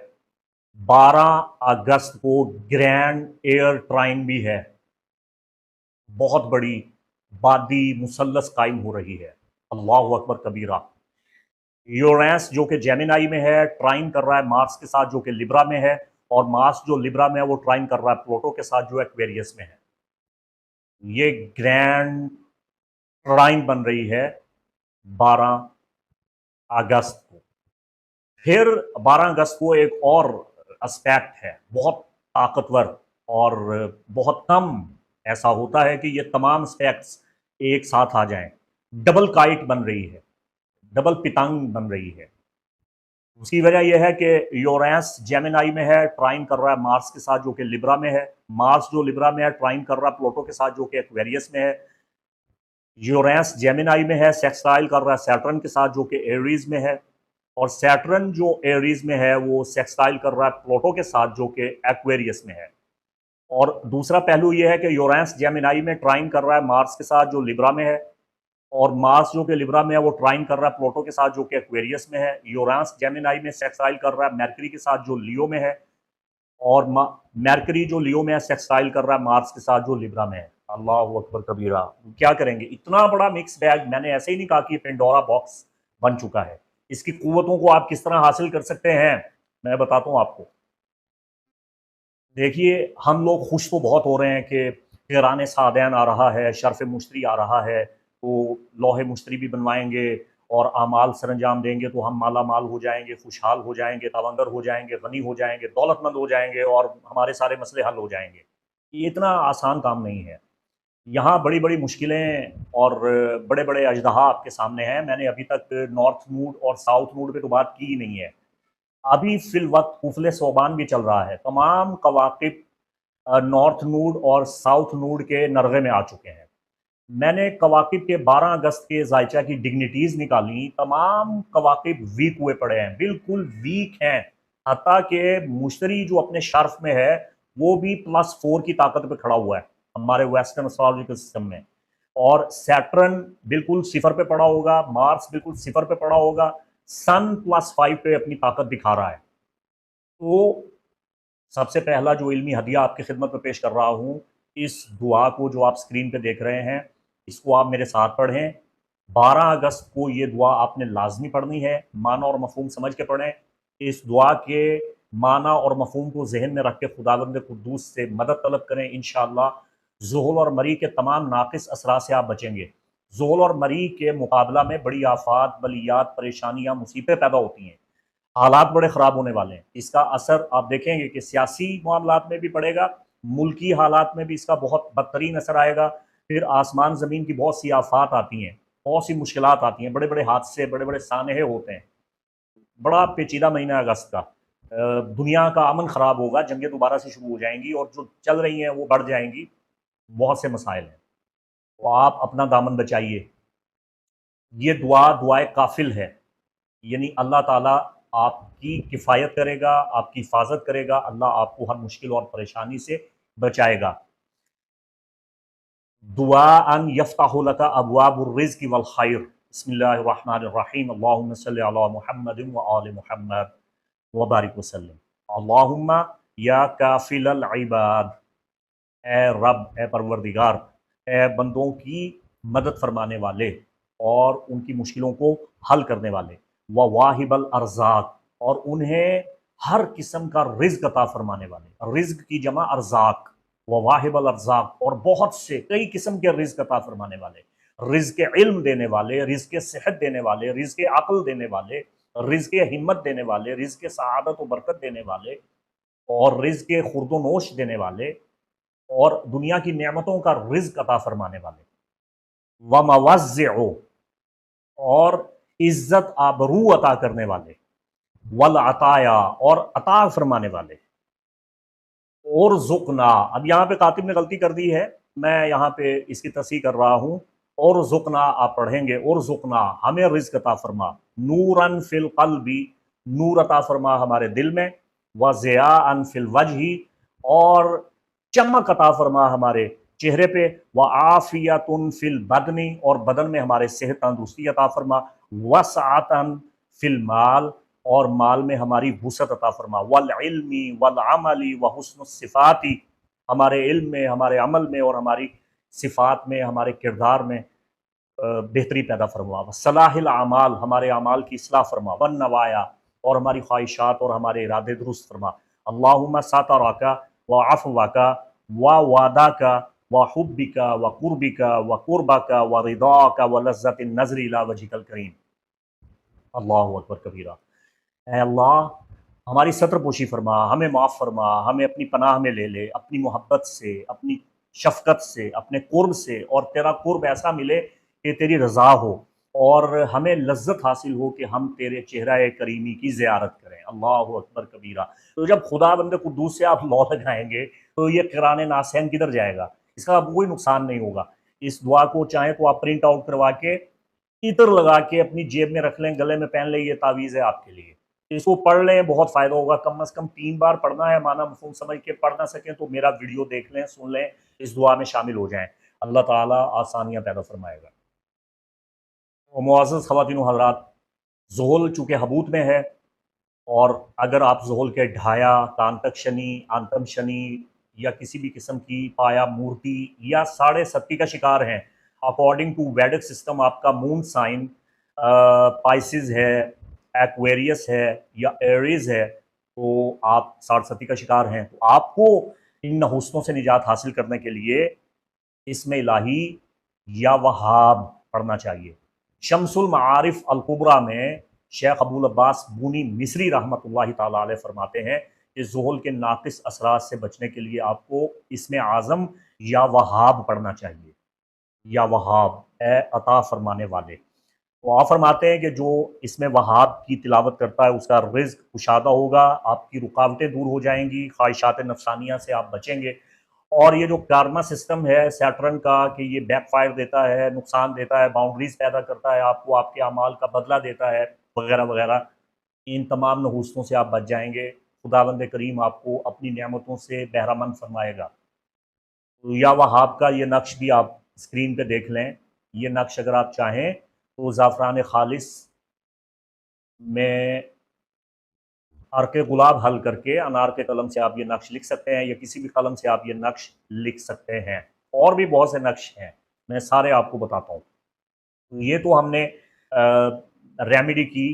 12 अगस्त को ग्रैंड एयर ट्राइन भी है, बहुत बड़ी बादी मुसल्लस कायम हो रही है। अल्लाह अकबर कबीरा। यूरेनस जो कि जेमिनाई में है ट्राइन कर रहा है मार्स के साथ जो कि लिब्रा में है, और मार्स जो लिब्रा में है वो ट्राइन कर रहा है प्लूटो के साथ जो एक्वेरियस में है। ये ग्रैंड ट्राइन बन रही है 12 अगस्त को। फिर 12 अगस्त को एक और एस्पेक्ट है बहुत ताकतवर, और बहुत कम ऐसा होता है कि ये तमाम एस्पेक्ट्स एक साथ आ जाएं। डबल काइट बन रही है, डबल पितंग बन रही है। उसकी वजह यह है कि यूरेनस जेमिनाई में है ट्राइन कर रहा है मार्स के साथ जो कि लिब्रा में है, मार्स जो लिब्रा में है ट्राइन कर रहा है प्लूटो के साथ जो कि एक्वेरियस में है। यूरेनस जेमिनाई में है सेक्सटाइल कर रहा है सैटर्न के साथ जो कि एरीज में है, और सैटर्न जो एरीज में है वो सेक्सटाइल कर रहा है प्लूटो के साथ जो कि एक्वेरियस में है। और दूसरा पहलू यह है कि यूरेनस जेमिनाई में ट्राइन कर रहा है मार्स के साथ जो लिब्रा में है, और मार्स जो कि लिब्रा में है वो ट्राइन कर रहा है प्लूटो के साथ जो कि एक्वेरियस में है। यूरेनस जेमिनाई में सेक्सटाइल कर रहा है मरकरी के साथ जो लियो में है, और मरकरी जो लियो में है सेक्सटाइल कर रहा है मार्स के साथ जो लिब्रा में है। अल्लाह अकबर कबीरा, क्या करेंगे, इतना बड़ा मिक्स बैग। मैंने ऐसे ही नहीं कहा कि पेंडोरा बॉक्स बन चुका है। इसकी कुव्वतों को आप किस तरह हासिल कर सकते हैं मैं बताता हूँ आपको। देखिए, हम लोग खुश तो बहुत हो रहे हैं कि क़िरान सादैन आ रहा है, शर्फ़ मुश्तरी आ रहा है, तो लौहे मुश्तरी भी बनवाएंगे और आमाल सरंजाम देंगे तो हम माला माल हो जाएंगे, खुशहाल हो जाएंगे, तवंगर हो जाएंगे, गनी हो जाएंगे, दौलतमंद हो जाएंगे, और हमारे सारे मसले हल हो जाएंगे। ये इतना आसान काम नहीं है। यहाँ बड़ी बड़ी मुश्किलें और बड़े बड़े अजदहा आपके सामने हैं। मैंने अभी तक नॉर्थ नूड और साउथ नूड पे तो बात की ही नहीं है। अभी फिल वक्त कुफले सोबान भी चल रहा है, तमाम कवाकिब नॉर्थ नूड और साउथ नूड के नरगे में आ चुके हैं। मैंने कवाकिब के 12 अगस्त के जायचा की डिग्निटीज़ निकाली, तमाम कवाकिब वीक हुए पड़े हैं, बिल्कुल वीक हैं। हत्ता कि मुश्तरी जो अपने शर्फ में है वो भी +4 की ताकत पे खड़ा हुआ है हमारे वेस्टर्न एस्ट्रोलॉजिकल सिस्टम में, और सैटर्न बिल्कुल सिफर पे पड़ा होगा, मार्स बिल्कुल सिफर पे पड़ा होगा, सन +5 पे अपनी ताकत दिखा रहा है। तो सबसे पहला जो इल्मी हदिया आपकी खिदमत में पेश कर रहा हूँ, इस दुआ को जो आप स्क्रीन पे देख रहे हैं, इसको आप मेरे साथ पढ़ें। 12 अगस्त को ये दुआ आपने लाजमी पढ़नी है, माना और मफहूम समझ के पढ़ें। इस दुआ के माना और मफहूम को जहन में रख के खुदावंद कुद्दूस से मदद तलब करें। इंशाअल्लाह ज़ुहुल और मरी के तमाम नाकिस असरा से आप बचेंगे। ज़ुहुल और मरी के मुकाबला में बड़ी आफात, बलियात, परेशानियाँ, मुसीबतें पैदा होती हैं। हालात बड़े ख़राब होने वाले हैं। इसका असर आप देखेंगे कि सियासी मामलात में भी पड़ेगा, मुल्की हालात में भी इसका बहुत बदतरीन असर आएगा। फिर आसमान ज़मीन की बहुत सी आफात आती हैं, बहुत सी मुश्किलात आती हैं, बड़े बड़े हादसे, बड़े बड़े सानहे होते हैं। बड़ा पेचीदा महीना है अगस्त का। दुनिया का अमन ख़राब होगा, जंगें दोबारा से शुरू हो जाएंगी और जो चल रही हैं वो बढ़ जाएंगी। बहुत से मसाइल हैं, तो आप अपना दामन बचाइए। ये दुआए काफिल है, यानी अल्लाह ताला आपकी किफ़ायत करेगा, आपकी हिफाजत करेगा, अल्लाह आपको हर मुश्किल और परेशानी से बचाएगा। दुआ अन यफ्ताहु लका अबवाबुर रिज़्क़ि वल खैर। बिस्मिल्लाहिर रहमानिर रहीम। अल्लाहुम्मा सल्लि अला मुहम्मदिन व आलि मुहम्मद व बारिक वसल्लम। अल्लाहुम्मा या काफ़िलल इबाद, ए रब, ए परवरदिगार, ए बंदों की मदद फरमाने वाले और उनकी मुश्किलों को हल करने वाले, व वाहिबल अरज़ाक, और उन्हें हर किस्म का रिज़्क अता फरमाने वाले। रिज़्क की जमा अरज़ाक, व वाहिबल अरज़ाक, और बहुत से कई किस्म के रिज़्क अता फरमाने वाले। रिज़्क इल्म देने वाले, रिज़्क सेहत देने वाले, रिज़्क अक़ल देने वाले, रिज़्क हिम्मत देने वाले, रिज़्क सआदत व बरकत देने वाले, और रिज़्क खुर्द-ओ-नोश देने वाले, और दुनिया की नेमतों का रिज़्क अता फरमाने वाले। व मवज़्ज़िउ, और इज़्ज़त आबरू अता करने वाले। वल अताया, और अता फरमाने वाले। और ज़ुक़ना, अब यहाँ पे कातिब ने गलती कर दी है, मैं यहाँ पे इसकी तस्हीह कर रहा हूँ। और ज़ुक़ना आप पढ़ेंगे, और ज़ुक़ना, हमें रिज़्क अता फरमा। नूरन फ़िल क़ल्बी, नूर अता फरमा हमारे दिल में। व ज़ियाअन फ़िल वजही, और चमक अता फरमा हमारे चेहरे पे। व आफ़ियतुन फ़िल बदनी, और बदन में हमारे सेहत तंदुरुस्ती अता फरमा। वसअतन फ़िल माल, और माल में हमारी वुसअत अता फरमा। वल इल्मी वल अमली व हुस्नुस सिफ़ाती, हमारे इल्म में, हमारे अमल में, और हमारी सिफ़ात में, हमारे किरदार में बेहतरी पैदा फरमा। व सलाहिल अमाल, हमारे अमाल की इस्लाह फरमा। वन नवाया, और हमारी ख्वाहिशात और हमारे इरादे दुरुस्त फरमा। अल्लाहुम्मा सतरका व अफ़वका व वादाका व हुब्बिका व कुर्बिका व कुर्बका व रिदाका व लज़्ज़तिन नज़रि इला वजहिकल करीम। अल्लाहु अकबर कबीरा। ऐ अल्लाह, हमारी सत्र पोशी फरमा, हमें माफ़ फरमा, हमें अपनी पनाह में ले ले, अपनी मोहब्बत से, अपनी शफ़क़त से, अपने कुर्ब से, और तेरा कुर्ब ऐसा मिले कि तेरी रज़ा हो, और हमें लज़्ज़त हासिल हो कि हम तेरे चेहरा करीमी की ज़ियारत करें। अल्लाहु अकबर कबीरा। तो जब खुदा बंदे कुद्दूस से आप लौ लगाएँगे, तो ये क़िराने नासैन किधर जाएगा? इसका कोई नुकसान नहीं होगा। इस दुआ को चाहें तो आप प्रिंट आउट करवा के, इत्र लगा के अपनी जेब में रख लें, गले में पहन लें, ये तावीज़ है आपके लिए। इसको पढ़ लें, बहुत फ़ायदा होगा। कम से कम 3 बार पढ़ना है, माना मफ़हूम समझ के। पढ़ ना सकें तो मेरा वीडियो देख लें, सुन लें, इस दुआ में शामिल हो जाएँ। अल्लाह ताला आसानियाँ पैदा फ़रमाएगा। तो मुअज़्ज़ज़ ख़वातीन व हज़रात, ज़ुहुल चूँकि हबूत में है, और अगर आप ज़ुहुल के ढाया, तांतक शनि, आंतम शनि, या किसी भी किस्म की पाया मूर्ति या साढ़े सत्ती का शिकार हैं, अकॉर्डिंग टू वैदिक सिस्टम आपका मून साइन पाइसिस है, एक्वेरियस है, या एरीज़ है, तो आप साढ़े सत्ती का शिकार हैं। तो आपको इन नहुसनों से निजात हासिल करने के लिए इसमें इलाही या वहाब पढ़ना चाहिए। शम्सुल मारिफ अल कुबरा में शेख अबुल अब्बास बूनी मिस्री रहमतुल्लाहि ताला अलैह फरमाते हैं कि ज़ुहुल के नाक़िस असरात से बचने के लिए आपको इसमें आज़म या वहाब पढ़ना चाहिए। या वहाब, ए अता फरमाने वाले। तो आप फरमाते हैं कि जो इसमें वहाब की तिलावत करता है उसका रिज़्क कुशादा होगा, आपकी रुकावटें दूर हो जाएंगी, ख्वाहिशात नफ्सानिया से आप बचेंगे। और ये जो कारमा सिस्टम है सैटर्न का, कि ये बैकफायर देता है, नुकसान देता है, बाउंड्रीज पैदा करता है, आपको आपके अमाल का बदला देता है, वगैरह वगैरह, इन तमाम नहूसतों से आप बच जाएंगे। खुदावंद करीम आपको अपनी नेमतों से बहरामंद फरमाएगा। तो या वहाब का ये नक्श भी आप स्क्रीन पे देख लें। ये नक्श अगर आप चाहें तो ज़ाफ़रान खालिस में अर्क गुलाब हल करके अनार के कलम से आप ये नक्श लिख सकते हैं, या किसी भी कलम से आप ये नक्श लिख सकते हैं। और भी बहुत से नक्श हैं, मैं सारे आपको बताता हूँ। तो ये तो हमने रेमेडी की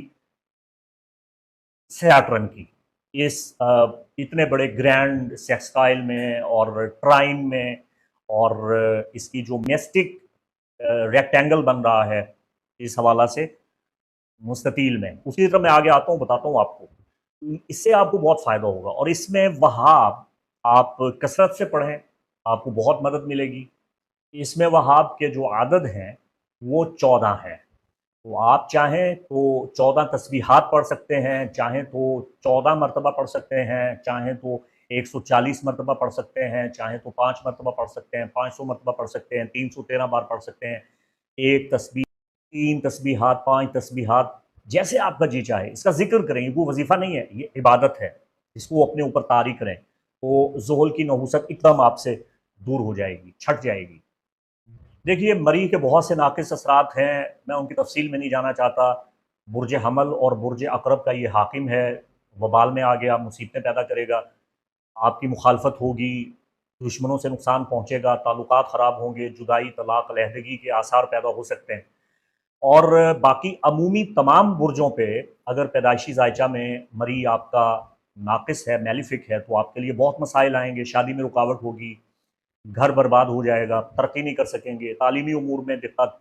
सैटर्न की, इस इतने बड़े ग्रैंड सेक्सटाइल में और ट्राइन में, और इसकी जो मेस्टिक रेक्टेंगल बन रहा है इस हवाला से। मुस्ततील में। उसी तरह मैं आगे आता हूँ, बताता हूँ आपको। इससे आपको बहुत फ़ायदा होगा और इसमें वहाब आप कसरत से पढ़ें, आपको बहुत मदद मिलेगी। इसमें वहाब के जो आदद हैं वो 14 हैं। तो आप चाहें तो 14 तस्बीहात पढ़ सकते हैं, चाहें तो 14 मरतबा पढ़ सकते हैं, चाहें तो 140 मरतबा पढ़ सकते हैं, चाहें तो 5 मरतबा पढ़ सकते हैं, 500 मरतबा पढ़ सकते हैं, 313 बार पढ़ सकते हैं। 1 तस्बीह, 3 तस्बीहात, 5 तस्बीहात, जैसे आपका जी चाहे। इसका ज़िक्र करें, वो वजीफ़ा नहीं है, ये इबादत है। इसको अपने ऊपर तारी करें, तो ज़ुहल की नहूसत एकदम आपसे दूर हो जाएगी, छँट जाएगी। देखिए, मरी के बहुत से नाक़िस असरात हैं, मैं उनकी तफ़सील में नहीं जाना चाहता। बुर्ज हमल और बुर्ज अक़रब का ये हाकिम है, वबाल में आ गया, मुसीबतें पैदा करेगा, आपकी मुखालफत होगी, दुश्मनों से नुकसान पहुँचेगा, ताल्लुकात ख़राब होंगे, जुदाई, तलाक़, अलहदगी के आसार पैदा हो सकते हैं। और बाकी अमूमी तमाम बुर्जों पे अगर पैदाइशी ज़ायचा में मरी आपका नाक़िस है, मैलिफ़िक है, तो आपके लिए बहुत मसाइल आएँगे, शादी में रुकावट होगी, घर बर्बाद हो जाएगा, तरक्की नहीं कर सकेंगे, तालीमी उमूर में दिक्कत,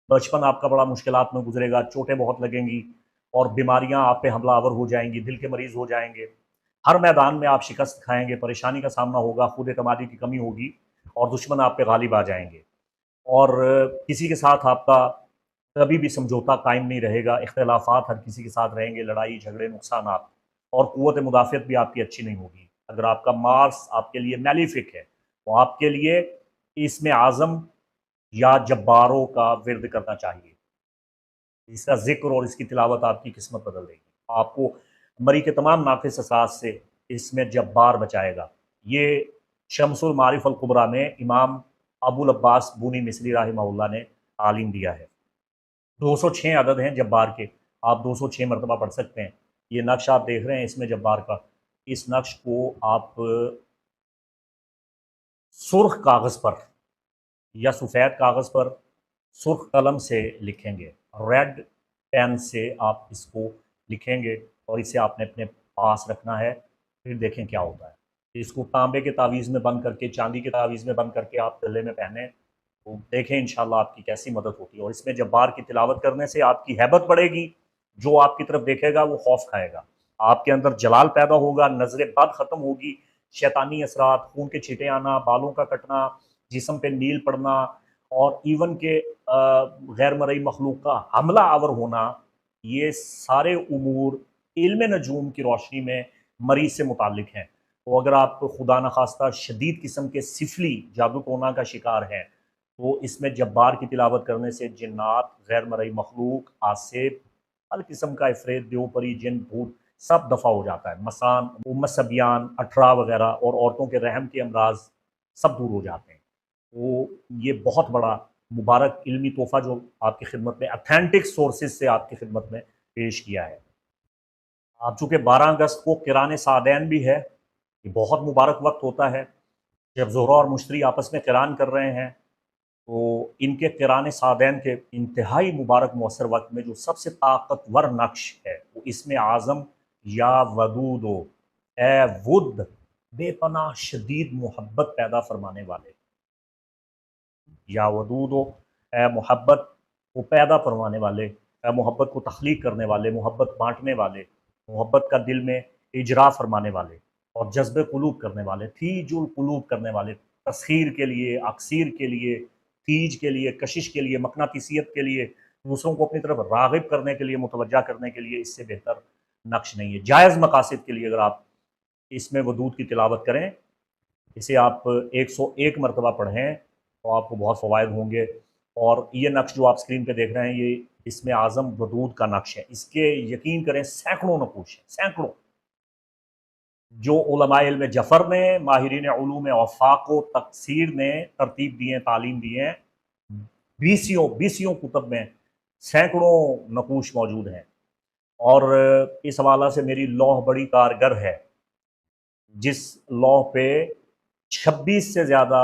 बचपन आपका बड़ा मुश्किलात में गुजरेगा, चोटें बहुत लगेंगी और बीमारियां आप पे हमलावर हो जाएंगी, दिल के मरीज़ हो जाएंगे। हर मैदान में आप शिकस्त खाएंगे, परेशानी का सामना होगा, खुद एतमादी की कमी होगी और दुश्मन आप पे गालिब आ जाएंगे। और किसी के साथ आपका कभी भी समझौता कायम नहीं रहेगा, इख्तिलाफ़ात हर किसी के साथ रहेंगे, लड़ाई झगड़े, नुकसानात और क़ुव्वत मुदाफ़ियत भी आपकी अच्छी नहीं होगी। अगर आपका मार्स आपके लिए मैलिफिक है, तो आपके लिए इसमें आज़म या जब्बारों का विर्द करना चाहिए। इसका ज़िक्र और इसकी तिलावत आपकी किस्मत बदल देगी। आपको मरी के तमाम नाक़िस असास से इसमें जब्बार बचाएगा। ये शम्सुल मारिफ़ अल कुबरा में इमाम अबुल अब्बास बूनी मिस्री राहिमहुल्लाह ने तालीम दिया है। 206 अदद हैं जब्बार के, आप 206 मरतबा पढ़ सकते हैं। ये नक्श आप देख रहे हैं इसमें जब्बार का, इस नक्श को आप सुर्ख कागज़ पर या सफ़ेद कागज़ पर सुर्ख कलम से लिखेंगे, रेड पेन से आप इसको लिखेंगे और इसे आपने अपने पास रखना है। फिर देखें क्या होता है। इसको तांबे के तावीज़ में बंद करके, चांदी के तावीज़ में बंद करके आप गले में पहने, तो देखें इंशाल्लाह आपकी कैसी मदद होती है। और इसमें जब्बार की तिलावत करने से आपकी हैबत बढ़ेगी, जो आपकी तरफ देखेगा वो खौफ खाएगा, आपके अंदर जलाल पैदा होगा, नज़र बद ख़त्म होगी, शैतानी असरात, खून के छींटे आना, बालों का कटना, जिस्म पे नील पड़ना और इवन के गैर मरई मखलूक का हमला आवर होना, ये सारे उमूर इल्म नजूम की रोशनी में मरीज़ से मुताल्लिक हैं। तो अगर आप खुदा न खास्ता शदीद किस्म के सिफली जादू टोना का शिकार हैं, तो इसमें जब्बार की तिलावत करने से जिन्नात, गैर मरई मखलूक, आसिफ, हर किस्म का इफ़रेत, देवपरी, जिन, भूत सब दफ़ा हो जाता है। मसान, उम्मत सबियान, अठरा वगैरह और औरतों के रहम के अमराज सब दूर हो जाते हैं। तो ये बहुत बड़ा मुबारक इल्मी तोहफ़ा जो आपकी खिदमत में अथेंटिक सोर्सेज से आपकी खिदमत में पेश किया है। अब चूँकि 12 अगस्त को किरान सादैन भी है, ये बहुत मुबारक वक्त होता है जब ज़ोहरा और मुश्तरी आपस में किरान कर रहे हैं। तो इनके किरान सादैन के इंतहाई मुबारक मौसर वक्त में जो सबसे ताकतवर नक्श है वो इसमें आज़म या वदूदो, ए वुद, बेपनाह शदीद मोहब्बत पैदा फरमाने वाले, या वदूदो, ए मोहब्बत को पैदा फरमाने वाले, ए मोहब्बत को तख्लीक करने वाले, मोहब्बत बांटने वाले, मोहब्बत का दिल में इजरा फरमाने वाले और जज्ब कुलूब करने वाले, थीजुल कुलूब करने वाले, तस्खीर के लिए, अक्सीर के लिए, तीज के लिए, कशिश के लिए, मकनातीसियत के लिए, दूसरों को अपनी तरफ राग़िब करने के लिए, मुतवज्जा करने के लिए, इससे बेहतर नक्श नहीं है। जायज़ मकासद के लिए अगर आप इसमें वदूद की तिलावत करें, इसे आप 101 मरतबा पढ़ें, तो आपको बहुत फ़वाइद होंगे। और ये नक्श जो आप स्क्रीन पे देख रहे हैं, ये इसमें आज़म वदूद का नक्श है। इसके यकीन करें सैकड़ों नकूश हैं, सैकड़ों, जो उलमाए इल्म जफ़र ने, माहिरीन उलूम औफ़ाक़ व तक़सीर ने तरतीब दी हैं, तालीम दी हैं। बीसियों कुतब में सैकड़ों नकूश मौजूद हैं और इस हवाला से मेरी लौह बड़ी कारगर है, जिस लौह पे 26 से ज़्यादा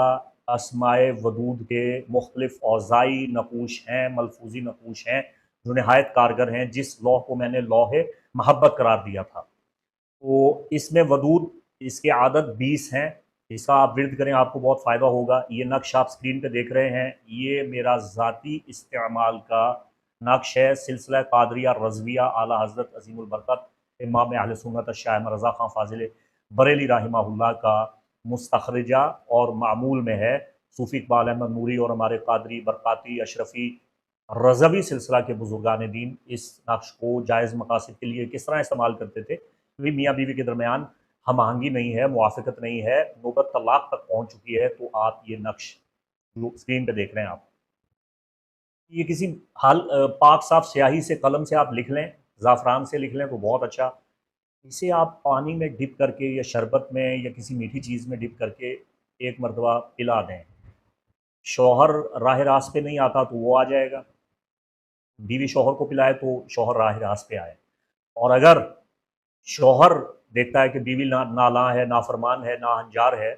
अस्माए वदूद के मुख्तलिफ़ औज़ाई नकूश हैं, मलफूज़ी नकूश हैं, जो नहायत कारगर हैं, जिस लौह को मैंने लौहे महब्बत करार दिया था। तो इसमें वदूद, इसके आदत 20 हैं, इसका आप विर्द करें, आपको बहुत फ़ायदा होगा। ये नक्श आप स्क्रीन पे देख रहे हैं, ये मेरा ज़ाती इस्तेमाल का नक्श है सिलसिला कादरिया रज़विया आला हज़रत अज़ीमुल बरकत इमाम अहले सुन्नत शाह अहमद रज़ा ख़ान फ़ाज़िल बरेली रहमहुल्लाह का मुस्तखरजा और मामूल में है। सूफ़ी इक़बाल अहमद नूरी और हमारे कादरी बरक़ाती अशरफ़ी रज़वी सिलसिला के बुज़ुर्गान दीन इस नक्श को जायज़ मकासद के लिए किस तरह इस्तेमाल करते थे। भी मियाँ बीवी के दरमियान हम आहंगी नहीं है, मुआफ़क़त नहीं है, नौबत तलाक़ तक पहुँच चुकी है, तो आप ये नक्श जो स्क्रीन पे देख रहे हैं आप, ये किसी पाक साफ स्याही से कलम से आप लिख लें, ज़ाफ़रान से लिख लें तो बहुत अच्छा। इसे आप पानी में डिप करके या शरबत में या किसी मीठी चीज़ में डिप करके एक मरतबा पिला दें। शौहर राह रास्त पे नहीं आता तो वो आ जाएगा, बीवी शौहर को पिलाए तो शौहर राह रास्त पे आए। और अगर शौहर देखता है कि बीवी नालां है, नाफरमान है, नाहंजार है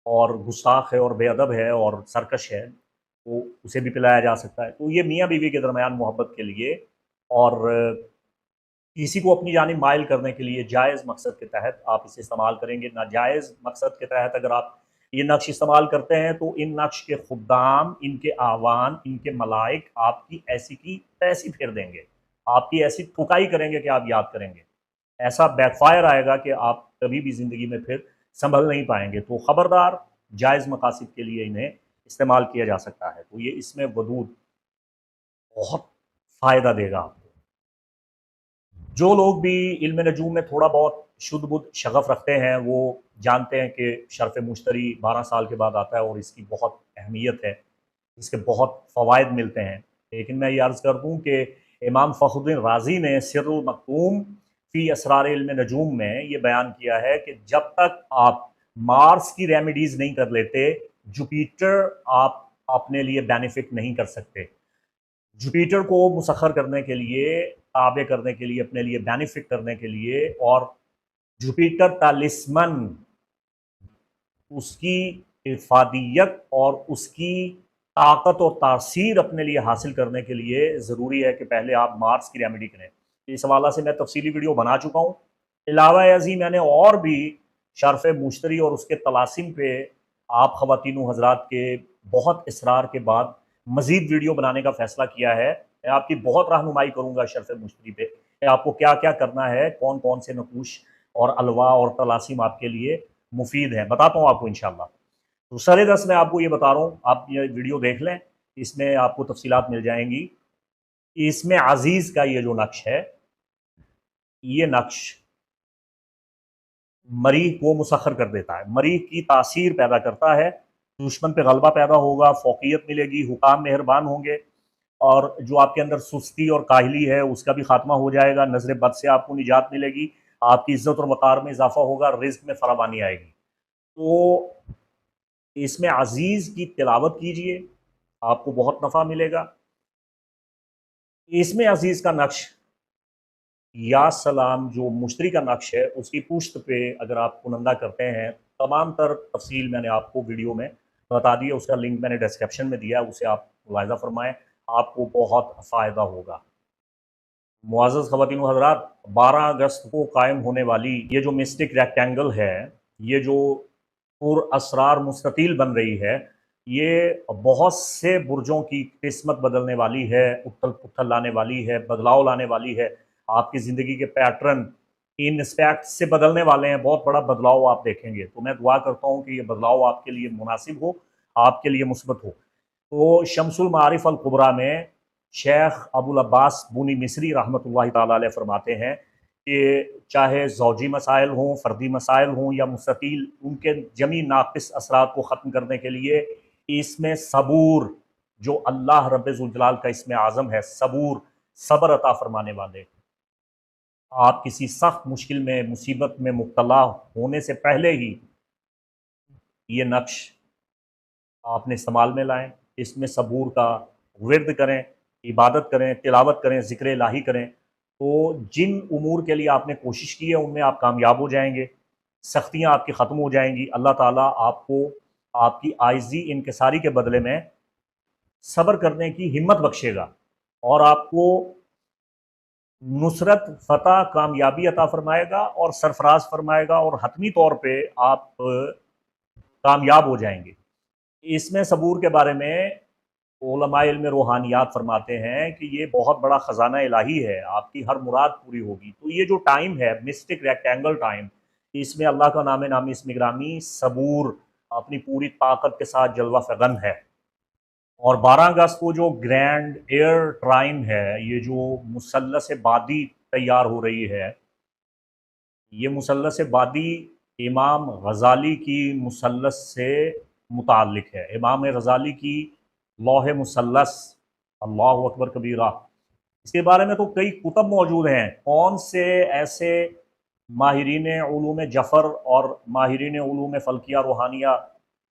और गुस्ताख है और बेअदब है और सरकश है, तो उसे भी पिलाया जा सकता है। तो ये मियाँ बीवी के दरमियान मोहब्बत के लिए और किसी को अपनी जानिब माइल करने के लिए जायज़ मकसद के तहत आप इसे इस्तेमाल करेंगे। नाजायज़ मकसद के तहत अगर आप ये नक्श इस्तेमाल करते हैं तो इन नक्श के खुद्दाम, इनके आवान, इनके मलाइक आपकी ऐसी की तैसी फेर देंगे। आपकी ऐसी ठुकाई करेंगे कि आप याद करेंगे। ऐसा बैकफ़ायर आएगा कि आप कभी भी ज़िंदगी में फिर सँभल नहीं पाएँगे। तो ख़बरदार, जायज़ मकासद के लिए इन्हें इस्तेमाल किया जा सकता है। तो ये इसमें वदूद बहुत फ़ायदा देगा आपको। जो लोग भी इल्म नजूम में थोड़ा बहुत शुद्ध बुद्ध शगफ़ रखते हैं, वो जानते हैं कि शर्फ़ मुश्तरी 12 साल के बाद आता है और इसकी बहुत अहमियत है, इसके बहुत फ़वाइद मिलते हैं। लेकिन मैं ये अर्ज़ कर दूँ कि इमाम फ़खरुद्दीन राज़ी ने सिर्रुल मकतूम फ़ी असरार इल्म नजूम में ये बयान किया है कि जब तक आप मार्स की रेमेडीज़ नहीं कर लेते, जुपिटर आप अपने लिए बेनिफिट नहीं कर सकते। जुपिटर को मुसख्खर करने के लिए, ताबे करने के लिए, अपने लिए बेनिफिट करने के लिए और जुपिटर तालिस्मन उसकी इफ़ादियत और उसकी ताकत और तासीर अपने लिए हासिल करने के लिए ज़रूरी है कि पहले आप मार्स की रेमेडी करें। इस हवाला से मैं तफसीली वीडियो बना चुका हूँ। अलावा अज़ी मैंने और भी शर्फ़ मुश्तरी और उसके तलासिम पे आप ख़वातीन हज़रात के बहुत इसरार के बाद मज़ीद वीडियो बनाने का फ़ैसला किया है। मैं आपकी बहुत रहनुमाई करूँगा शर्फ़ मुश्तरी पे कि आपको क्या-क्या करना है, कौन-कौन से नकूश और अलवा और तलासिम आपके लिए मुफ़ीद हैं। बताता हूँ आपको इंशाअल्लाह। तो सर-ए-दस्त मैं आपको ये बता रहा हूँ, आप ये वीडियो देख लें, इसमें आपको तफ़सीलात मिल जाएँगी। इसमें अज़ीज़ का ये जो नक्श है, ये नक्श मरीज़ को मुसख्खर कर देता है, मरीज़ की तासीर पैदा करता है, दुश्मन पे गलबा पैदा होगा, फ़ौक़ियत मिलेगी, हुकाम मेहरबान होंगे और जो आपके अंदर सुस्ती और काहली है, उसका भी ख़ात्मा हो जाएगा, नज़र बद से आपको निजात मिलेगी, आपकी इज़्ज़त और वक़ार में इज़ाफ़ा होगा, रिज़्क़ में फ़रावानी आएगी। तो इसमें अज़ीज़ की तिलावत कीजिए, आपको बहुत नफ़ा मिलेगा। इसमें अज़ीज़ का नक्श या सलाम जो मुश्तरी का नक्श है, उसकी पुश्त पे अगर आप कुनंदा करते हैं, तमाम तर तफ़सील मैंने आपको वीडियो में बता दी है, उसका लिंक मैंने डिस्क्रिप्शन में दिया है, उसे आप मुलाहिज़ा फ़रमाएँ, आपको बहुत फ़ायदा होगा। मुअज़्ज़ज़ ख़वातीन व हज़रात, 12 अगस्त को कायम होने वाली ये जो मिस्टिक रेक्टेंगल है, ये जो पुरअसरार मुस्ततील बन रही है, ये बहुत से बुर्जों की किस्मत बदलने वाली है, उथल-पुथल लाने वाली है, बदलाव लाने वाली है। आपकी ज़िंदगी के पैटर्न इन एस्पेक्ट से बदलने वाले हैं, बहुत बड़ा बदलाव आप देखेंगे। तो मैं दुआ करता हूँ कि ये बदलाव आपके लिए मुनासिब हो, आपके लिए मुस्बत हो। तो शम्सुल मारिफ अल कुबरा में शेख अबुल अब्बास बुनी मिस्री रहमतुल्लाहि ताला अलैह फरमाते हैं कि चाहे ज़ौजी मसाइल हों, फ़र्दी मसाइल हों या मुस्ततील, उनके जमी नाक़िस असरात को ख़त्म करने के लिए इसमें सबूर, जो अल्लाह रब्बे ज़ुल जलाल का इसमें आज़म है, सबूर, सब्र अता फ़रमाने वाले। आप किसी सख्त मुश्किल में, मुसीबत में मुब्तला होने से पहले ही ये नक्श आपने इस्तेमाल में लाएँ। इसमें सबूर का विर्द करें, इबादत करें, तिलावत करें, ज़िक्र इलाही करें, तो जिन उमूर के लिए आपने कोशिश की है, उनमें आप कामयाब हो जाएँगे। सख्तियाँ आपकी ख़त्म हो जाएँगी। अल्लाह ताला आपको आपकी आइज़ी इंकिसारी के बदले में सब्र करने की हिम्मत बख्शेगा और आपको नुसरत, फ़तह, कामयाबी अता फ़रमाएगा और सरफ़राज़ फ़रमाएगा और हतमी तौर पे आप कामयाब हो जाएँगे। इसमें सबूर के बारे में उलमाए इल्म रूहानियात फरमाते हैं कि ये बहुत बड़ा ख़जाना इलाही है, आपकी हर मुराद पूरी होगी। तो ये जो टाइम है, मिस्टिक रेक्टेंगल टाइम, इसमें अल्लाह का नाम इसमें ग्रामी सबूर अपनी पूरी ताकत के साथ जलवा फ़गन है। और 12 अगस्त को जो ग्रैंड एयर ट्राइन है, ये जो मुसल्लस बादी तैयार हो रही है, ये मुसल्लस बादी इमाम गज़ाली की मुसल्लस से मुताल्लिक है। इमाम गज़ाली की लौह मुसल्लस, अल्लाहु अकबर कबीरा, इसके बारे में तो कई कुतब मौजूद हैं। कौन से ऐसे माहिरीन उलूम जफ़र और माहिरीन उलूम फ़ल्किया रूहानिया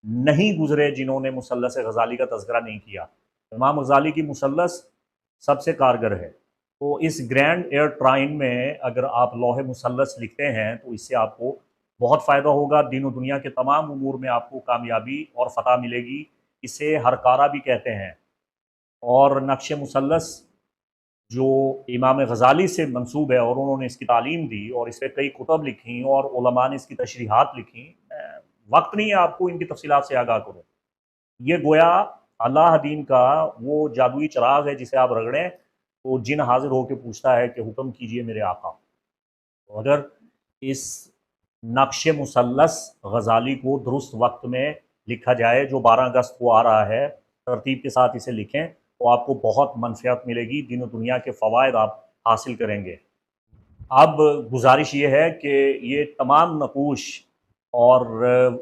नहीं गुज़रे जिन्होंने मुसल्लस गज़ाली का तज़किरा नहीं किया। इमाम गज़ाली की मुसल्लस सबसे कारगर है। तो इस ग्रैंड एयर ट्राइन में अगर आप लौह मुसल्लस लिखते हैं तो इससे आपको बहुत फ़ायदा होगा। दीन और दुनिया के तमाम उमूर में आपको कामयाबी और फ़तह मिलेगी। इसे हरकारा भी कहते हैं। और नक्श मुसल्लस जो इमाम गज़ाली से मंसूब है और उन्होंने इसकी तालीम दी और इस पर कई कुतब लिखी और उलमा ने इसकी तशरीहात लिखी। वक्त नहीं है आपको इनकी तफसीलात से आगाह करूँ। ये गोया अल्लाह दीन का वो जादुई चिराग है जिसे आप रगड़ें तो जिन हाजिर होकर पूछता है कि हुक्म कीजिए मेरे आका। तो अगर इस नक्श मुसल्लस गज़ाली को दुरुस्त वक्त में लिखा जाए जो 12 अगस्त को आ रहा है, तरतीब के साथ इसे लिखें तो आपको बहुत मनफ़ियत मिलेगी, दीन और दुनिया के फ़वाइद आप हासिल करेंगे। अब गुजारिश ये है कि ये तमाम नकूश और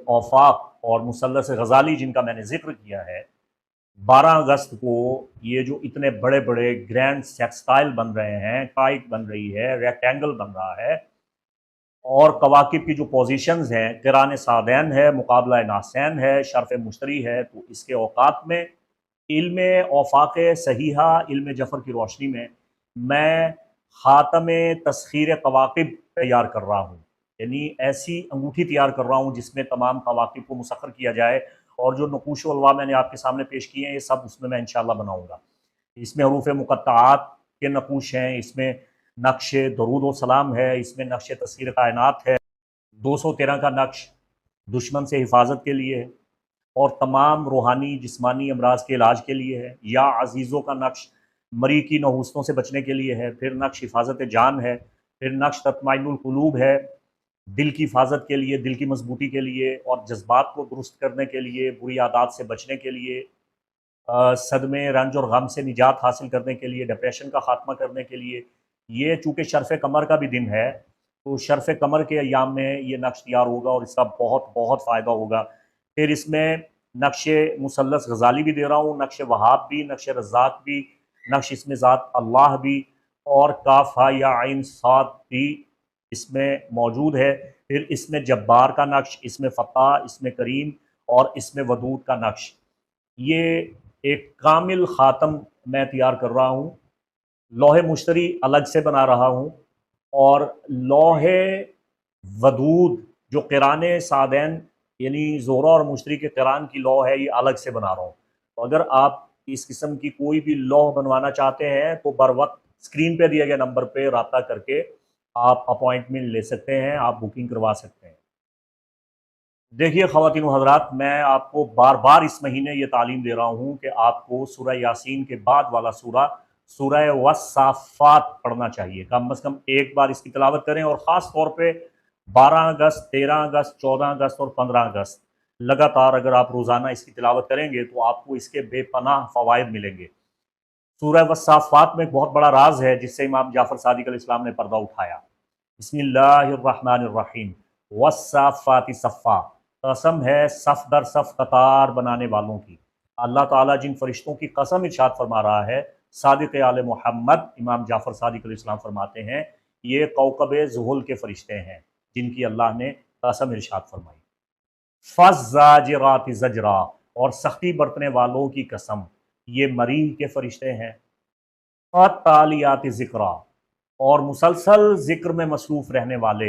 औफाक और मुसल्लस गज़ाली जिनका मैंने ज़िक्र किया है, 12 अगस्त को ये जो इतने बड़े बड़े ग्रैंड सेक्सटाइल बन रहे हैं, काइट बन रही है, रेक्टेंगल बन रहा है और कवाकिब की जो पोजीशंस हैं, क़िरान सादैन है, मुकाबला नासैन है, शर्फ़ मुश्तरी है, तो इसके औकात में इल्म औफाक सहीहा इल्म जफ़र की रोशनी में मैं ख़ातम तस्ख़ीर कवाकिब तैयार कर रहा हूँ। यानी ऐसी अंगूठी तैयार कर रहा हूँ जिसमें तमाम कवाकिब को मुसख़्ख़र किया जाए और जो नक़ूश व अलवाह मैंने आपके सामने पेश किए हैं, ये सब उसमें मैं इंशाअल्लाह बनाऊँगा। इसमें हरूफ मुक़त्तआत के नक़ूश हैं, इसमें नक्श दरूद व सलाम है, इसमें नक्श तस्ख़ीर कायनात है, 213 का नक्श दुश्मन से हिफाजत के लिए है और तमाम रूहानी जिस्मानी अमराज के इलाज के लिए है। या अजीज़ों का नक्श मरी की नहूसतों से बचने के लिए है। फिर नक्श हिफाजत जान है। फिर नक्श तत्माइनुल कुलूब है, दिल की हिफाजत के लिए, दिल की मजबूती के लिए और जज्बात को दुरुस्त करने के लिए, बुरी आदत से बचने के लिए, सदमे रंज और गम से निजात हासिल करने के लिए, डिप्रेशन का खात्मा करने के लिए। ये चूँकि शर्फ़ कमर का भी दिन है तो शर्फ़ कमर के अयाम में ये नक्श तैयार होगा और इसका बहुत बहुत फ़ायदा होगा। फिर इसमें नक्श मुसल्लस गज़ाली भी दे रहा हूँ, नक्श वहाब भी, नक्श रज़्ज़ाक़ भी, नक्श इसमें ज़ात अल्लाह भी और काफ हा या आइन साद भी इसमें मौजूद है। फिर इसमें जब्बार का नक्श, इसमें फ़त्ता, इसमें करीम और इसमें वदूद का नक्श। ये एक कामिल ख़ातम मैं तैयार कर रहा हूँ। लौहे मुश्तरी अलग से बना रहा हूँ और लौहे वदूद जो क़िरान सादैन यानी ज़ोहरा और मुश्तरी के क़िरान की लौ है, ये अलग से बना रहा हूँ। तो अगर आप इस किस्म की कोई भी लौह बनवाना चाहते हैं तो बर वक्त स्क्रीन पे दिए गए नंबर पे रब्ता करके आप अपॉइंटमेंट ले सकते हैं, आप बुकिंग करवा सकते हैं। देखिए ख़वातीन व हज़रात, मैं आपको बार बार इस महीने ये तालीम दे रहा हूँ कि आपको सूरह यासीन के बाद वाला सूरा सूरह वस्साफ़ात पढ़ना चाहिए। कम अज़ कम एक बार इसकी तिलावत करें और ख़ास तौर पे 12 अगस्त, 13 अगस्त, 14 अगस्त और 15 अगस्त लगातार अगर आप रोज़ाना इसकी तिलावत करेंगे तो आपको इसके बेपनाह फ़वाइद मिलेंगे। सूरह वस्साफ़ात में एक बहुत बड़ा राज है जिससे इमाम जाफ़र सादिक़ अलैहिस्सलाम ने पर्दा उठाया। बिस्मिल्लाहिर्रहमानिर्रहीम, वस्साफ़ाति सफ़्फ़ा, कसम है सफ़ दर सफ़ कतार बनाने वालों की। अल्लाह ताला जिन फरिश्तों की कसम इरशाद फरमा रहा है, सादिक़ आले मोहम्मद इमाम जाफ़र सादिक़ अलैहिस्सलाम फरमाते हैं, ये कौकब ज़ुहुल के फरिश्ते हैं जिनकी अल्लाह ने कसम इरशाद फरमाई। फ़ज़्ज़ाजिराति ज़जरा, और सख्ती बरतने वालों की कसम, ये मरीह के फरिश्ते हैं। फ़त्तालियाति ज़िक्रा, और मुसलसल ज़िक्र में मसरूफ़ रहने वाले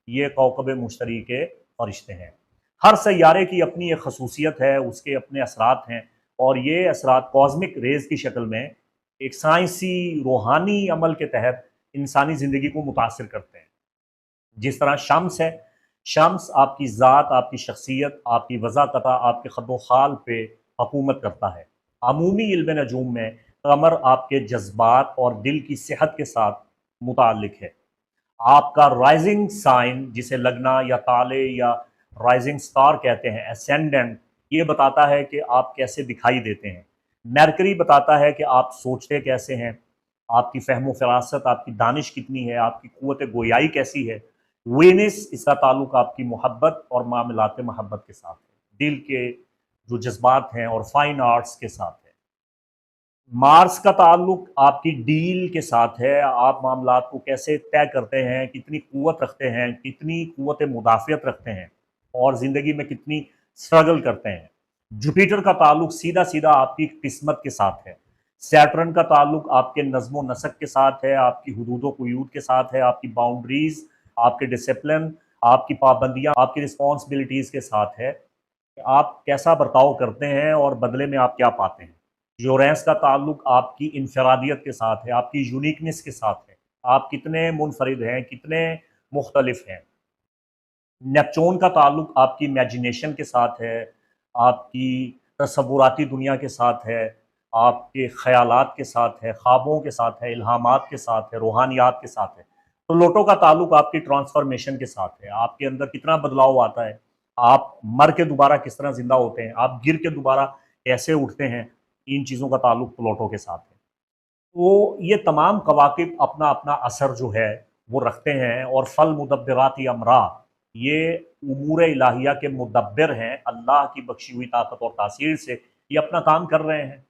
ये कौकब मुश्तरी के फरिश्ते हैं। हर सैयारे की अपनी एक खसूसियत है, उसके अपने असरात हैं और ये असरात कॉस्मिक रेज़ की शक्ल में एक साइंसी रूहानी अमल के तहत इंसानी ज़िंदगी को मुतासिर करते हैं। जिस तरह शम्स है, शम्स आपकी ज़ात, आपकी शख्सियत, आपकी वज़ाक़ता, आपके ख़द-ओ-ख़ाल पे हुकूमत करता है। अमूमी इल्म नजूम में कमर आपके जज्बात और दिल की सेहत के साथ मुताल्लिक है। आपका राइजिंग साइन, जिसे लगना या ताले या राइजिंग स्टार कहते हैं, एसेंडेंट, ये बताता है कि आप कैसे दिखाई देते हैं। मरकरी बताता है कि आप सोचते कैसे हैं, आपकी फहम फरासत, आपकी दानिश कितनी है, आपकी क़ुव्वत गोयाई कैसी है। वेनिस, इसका ताल्लुक आपकी मोहब्बत और मामलात मोहब्बत के साथ है, दिल के जो जज्बात हैं और फाइन आर्ट्स के साथ है। मार्स का ताल्लुक आपकी डील के साथ है, आप मामलात को कैसे तय करते हैं, कितनी क़ुव्वत रखते हैं, कितनी क़ुव्वत मुदाफ़ियत रखते हैं और ज़िंदगी में कितनी स्ट्रगल करते हैं। जुपिटर का ताल्लुक सीधा सीधा आपकी किस्मत के साथ है। सैटर्न का ताल्लुक आपके नज़्म व नसक के साथ है, आपकी हुदूद व क़ुयूद के साथ है, आपकी बाउंड्रीज़, आपके डिसिप्लिन, आपकी पाबंदियाँ, आपकी रिस्पॉन्सिबिलिटीज़ के साथ है कि आप कैसा बर्ताव करते हैं और बदले में आप क्या पाते हैं। यूरेनस का ताल्लुक आपकी इनफरादियत के साथ है, आपकी यूनिकनेस के साथ है, आप कितने मुनफरिद हैं, कितने मुख्तलिफ हैं। नेपच्यून का ताल्लुक आपकी इमेजिनेशन के साथ है, आपकी तसव्वुराती दुनिया के साथ है, आपके ख़यालात के साथ है, ख्वाबों के साथ है, इल्हामात के साथ है, रूहानियात के साथ है। तो प्लूटो का ताल्लुक आपकी ट्रांसफॉर्मेशन के साथ है, आपके अंदर कितना बदलाव आता है, आप मर के दोबारा किस तरह ज़िंदा होते हैं, आप गिर के दोबारा कैसे उठते हैं। इन चीज़ों का ताल्लुक प्लूटो के साथ है। तो ये तमाम कवाकिब अपना अपना असर जो है वो रखते हैं, और फल मुदब्बिराती अमरा, ये उमूर इलाहिया के मुदब्बिर हैं, अल्लाह की बख्शी हुई ताकत और तासीर से ये अपना काम कर रहे हैं।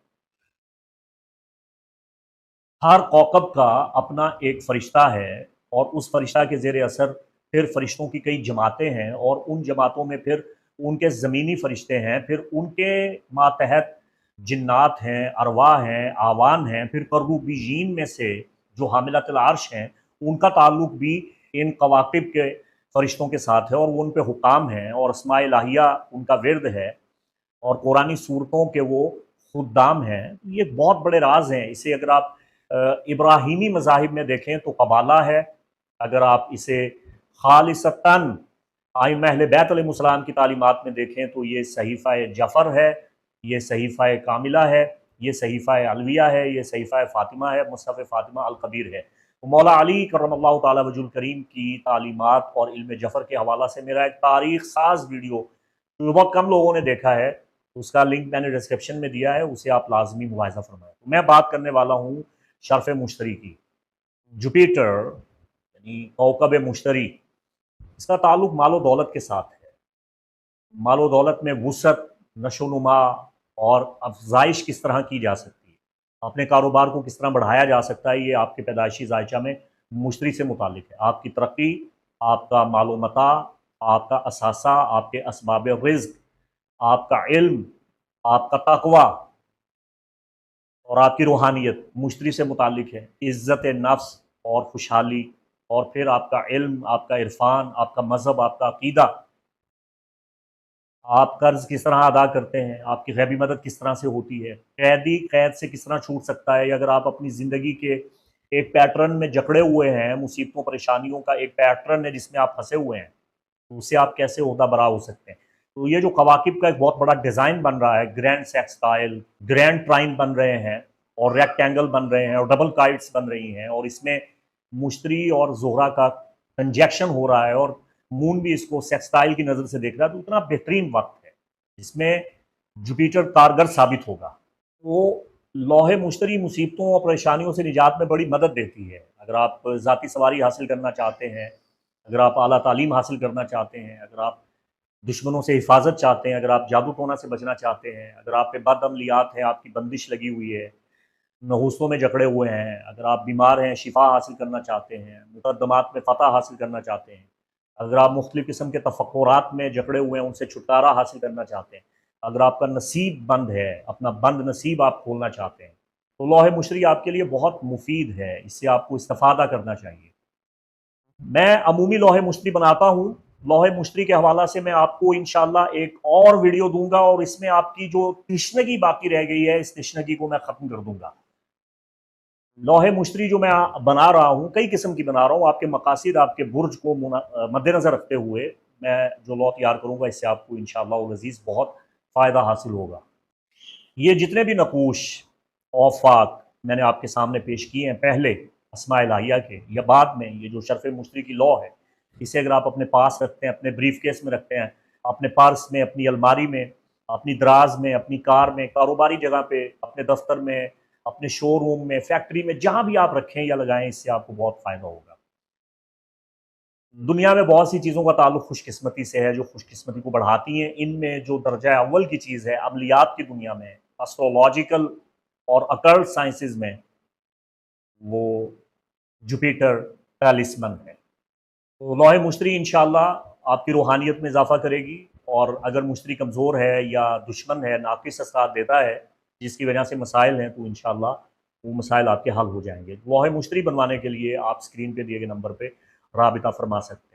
हर कौकब का अपना एक फरिश्ता है, और उस फरिश्ता के ज़ेर असर फिर फरिश्तों की कई जमातें हैं, और उन जमातों में फिर उनके ज़मीनी फरिश्ते हैं, फिर उनके मातहत जिन्नात हैं, अरवाह हैं, आवान हैं, फिर करूबीयीन में से जो हामिलतुल अर्श हैं, उनका ताल्लुक भी इन कवाकिब के फरिश्तों के साथ है, और वो उन पे हुकाम हैं, और अस्माए इलाहिया उनका विर्द है, और कुरानी सूरतों के वो खुद्दाम हैं। ये बहुत बड़े राज हैं। इसे अगर आप इब्राहीमी मज़ाहिब में देखें तो कबाला है, अगर आप इसे खालिसतन आइम्मा अहले बैत अलैहिस्सलाम की तालीमात में देखें तो ये सहीफ़ा जफ़र है, ये सहीफ़ा कामिला है, ये सहीफ़ा अलविया है, ये सहीफ़ा फ़ातिमा है, मुसहफ़ फ़ातिमा अल कबीर है। तो मौला अली करमल्लाहु ताला वजुल करीम की तालीमात और इल्म जफ़र के हवाला से मेरा एक तारीख़ साज़ वीडियो जो बहुत कम लोगों ने देखा है, उसका लिंक मैंने डिस्क्रिप्शन में दिया है, उसे आप लाज़मी मुलाहिज़ा फ़रमाएँ। तो मैं बात करने वाला हूँ शर्फ़ मुश्तरी की। जुपिटर यानी कौकब मुश्तरी, इसका ताल्लुक मालो दौलत के साथ है। मालो दौलत में वुसअत, नशोनुमा और अफ़ज़ाइश किस तरह की जा सकती है, अपने कारोबार को किस तरह बढ़ाया जा सकता है, ये आपके पैदाइशी ज़ायचा में मुश्तरी से मुताल्लिक है। आपकी तरक्की, आपका मालो मता, आपका असासा, आपके असबाब रिज़्क़, आपका इल्म, आपका तक़वा और आपकी रूहानियत मुश्तरी से मुताल्लिक है। इज़्ज़त नफ्स और खुशहाली, और फिर आपका इल्म, आपका इरफ़ान, आपका मज़हब, आपका अक़ीदा, आप कर्ज़ किस तरह अदा करते हैं, आपकी ग़ैबी मदद किस तरह से होती है, कैदी कैद से किस तरह छूट सकता है, या अगर आप अपनी ज़िंदगी के एक पैटर्न में जकड़े हुए हैं, मुसीबतों परेशानियों का एक पैटर्न है जिसमें आप फँसे हुए हैं, तो उससे आप कैसे ओहदा बरा हो सकते हैं। तो ये जो कवाकिब का एक बहुत बड़ा डिज़ाइन बन रहा है, ग्रैंड सेक्सटाइल, ग्रैंड ट्राइन बन रहे हैं, और रेक्टेंगल बन रहे हैं, और डबल काइट्स बन रही हैं, और इसमें मुश्तरी और ज़ोहरा का कंजक्शन हो रहा है, और मून भी इसको सेक्सटाइल की नज़र से देख रहा है। तो इतना बेहतरीन वक्त है जिसमें जुपिटर कारगर साबित होगा। तो लौहे मुश्तरी मुसीबतों और परेशानियों से निजात में बड़ी मदद देती है। अगर आप ज़ाती सवारी हासिल करना चाहते हैं, अगर आप आला तालीम हासिल करना चाहते हैं, अगर आप दुश्मनों से हिफाजत चाहते हैं, अगर आप जादू टोना से बचना चाहते हैं, अगर आप पे बदअमलियात है, आपकी बंदिश लगी हुई है, नहूसों में जकड़े हुए हैं, अगर आप बीमार हैं, शिफा हासिल करना चाहते हैं, मुकद्दमात में फ़तह हासिल करना चाहते हैं, अगर आप मुख्तलिफ़ किस्म के तफ़क्कुरात में जकड़े हुए हैं, उनसे छुटकारा हासिल करना चाहते हैं, अगर आपका नसीब बंद है, अपना बंद नसीब आप खोलना चाहते हैं, तो लौह मुशरी आपके लिए बहुत मुफीद है, इससे आपको इस्तिफ़ादा करना चाहिए। मैं अमूमी लौह मुश्तरी बनाता हूँ। लौह मुश्तरी के हवाला से मैं आपको इंशाअल्लाह एक और वीडियो दूँगा, और इसमें आपकी जो तिश्नगी बाकी रह गई है, इस तिश्नगी को मैं ख़त्म कर दूँगा। लौह मुश्तरी जो मैं बना रहा हूँ, कई किस्म की बना रहा हूँ, आपके मकासद, आपके बुर्ज को मद्देनज़र रखते हुए मैं जो लौ तैयार करूँगा, इससे आपको इंशाअल्लाह अज़ीज़ बहुत फ़ायदा हासिल होगा। ये जितने भी नकूश औफाक मैंने आपके सामने पेश किए हैं पहले अस्मा इलाहिया के या बाद में, ये जो शर्फ मुश्तरी की लॉ है, इसे अगर आप अपने पास रखते हैं, अपने ब्रीफ केस में रखते हैं, अपने पर्स में, अपनी अलमारी में, अपनी दराज में, अपनी कार में, कारोबारी जगह पे, अपने दफ्तर में, अपने शोरूम में, फैक्ट्री में, जहाँ भी आप रखें या लगाएं, इससे आपको बहुत फ़ायदा होगा। दुनिया में बहुत सी चीज़ों का ताल्लुक खुशकिस्मती से है, जो खुशकिस्मती को बढ़ाती हैं। इनमें जो दर्जा अव्वल की चीज़ है, अमलियात की दुनिया में, एस्ट्रोलॉजिकल और अकल्ट साइंसेज़ में, वो जुपिटर टैलिस्मन है। तो लौह मुश्तरी इंशाअल्लाह आपकी रूहानियत में इजाफ़ा करेगी, और अगर मुश्तरी कमज़ोर है या दुश्मन है, नाक़िस असरात देता है, जिसकी वजह से मसाइल हैं, तो इंशाअल्लाह वो मसाइल आपके हल हो जाएँगे। लौह मुश्तरी बनवाने के लिए आप स्क्रीन पे दिए गए नंबर पे राबिता फ़रमा सकते हैं।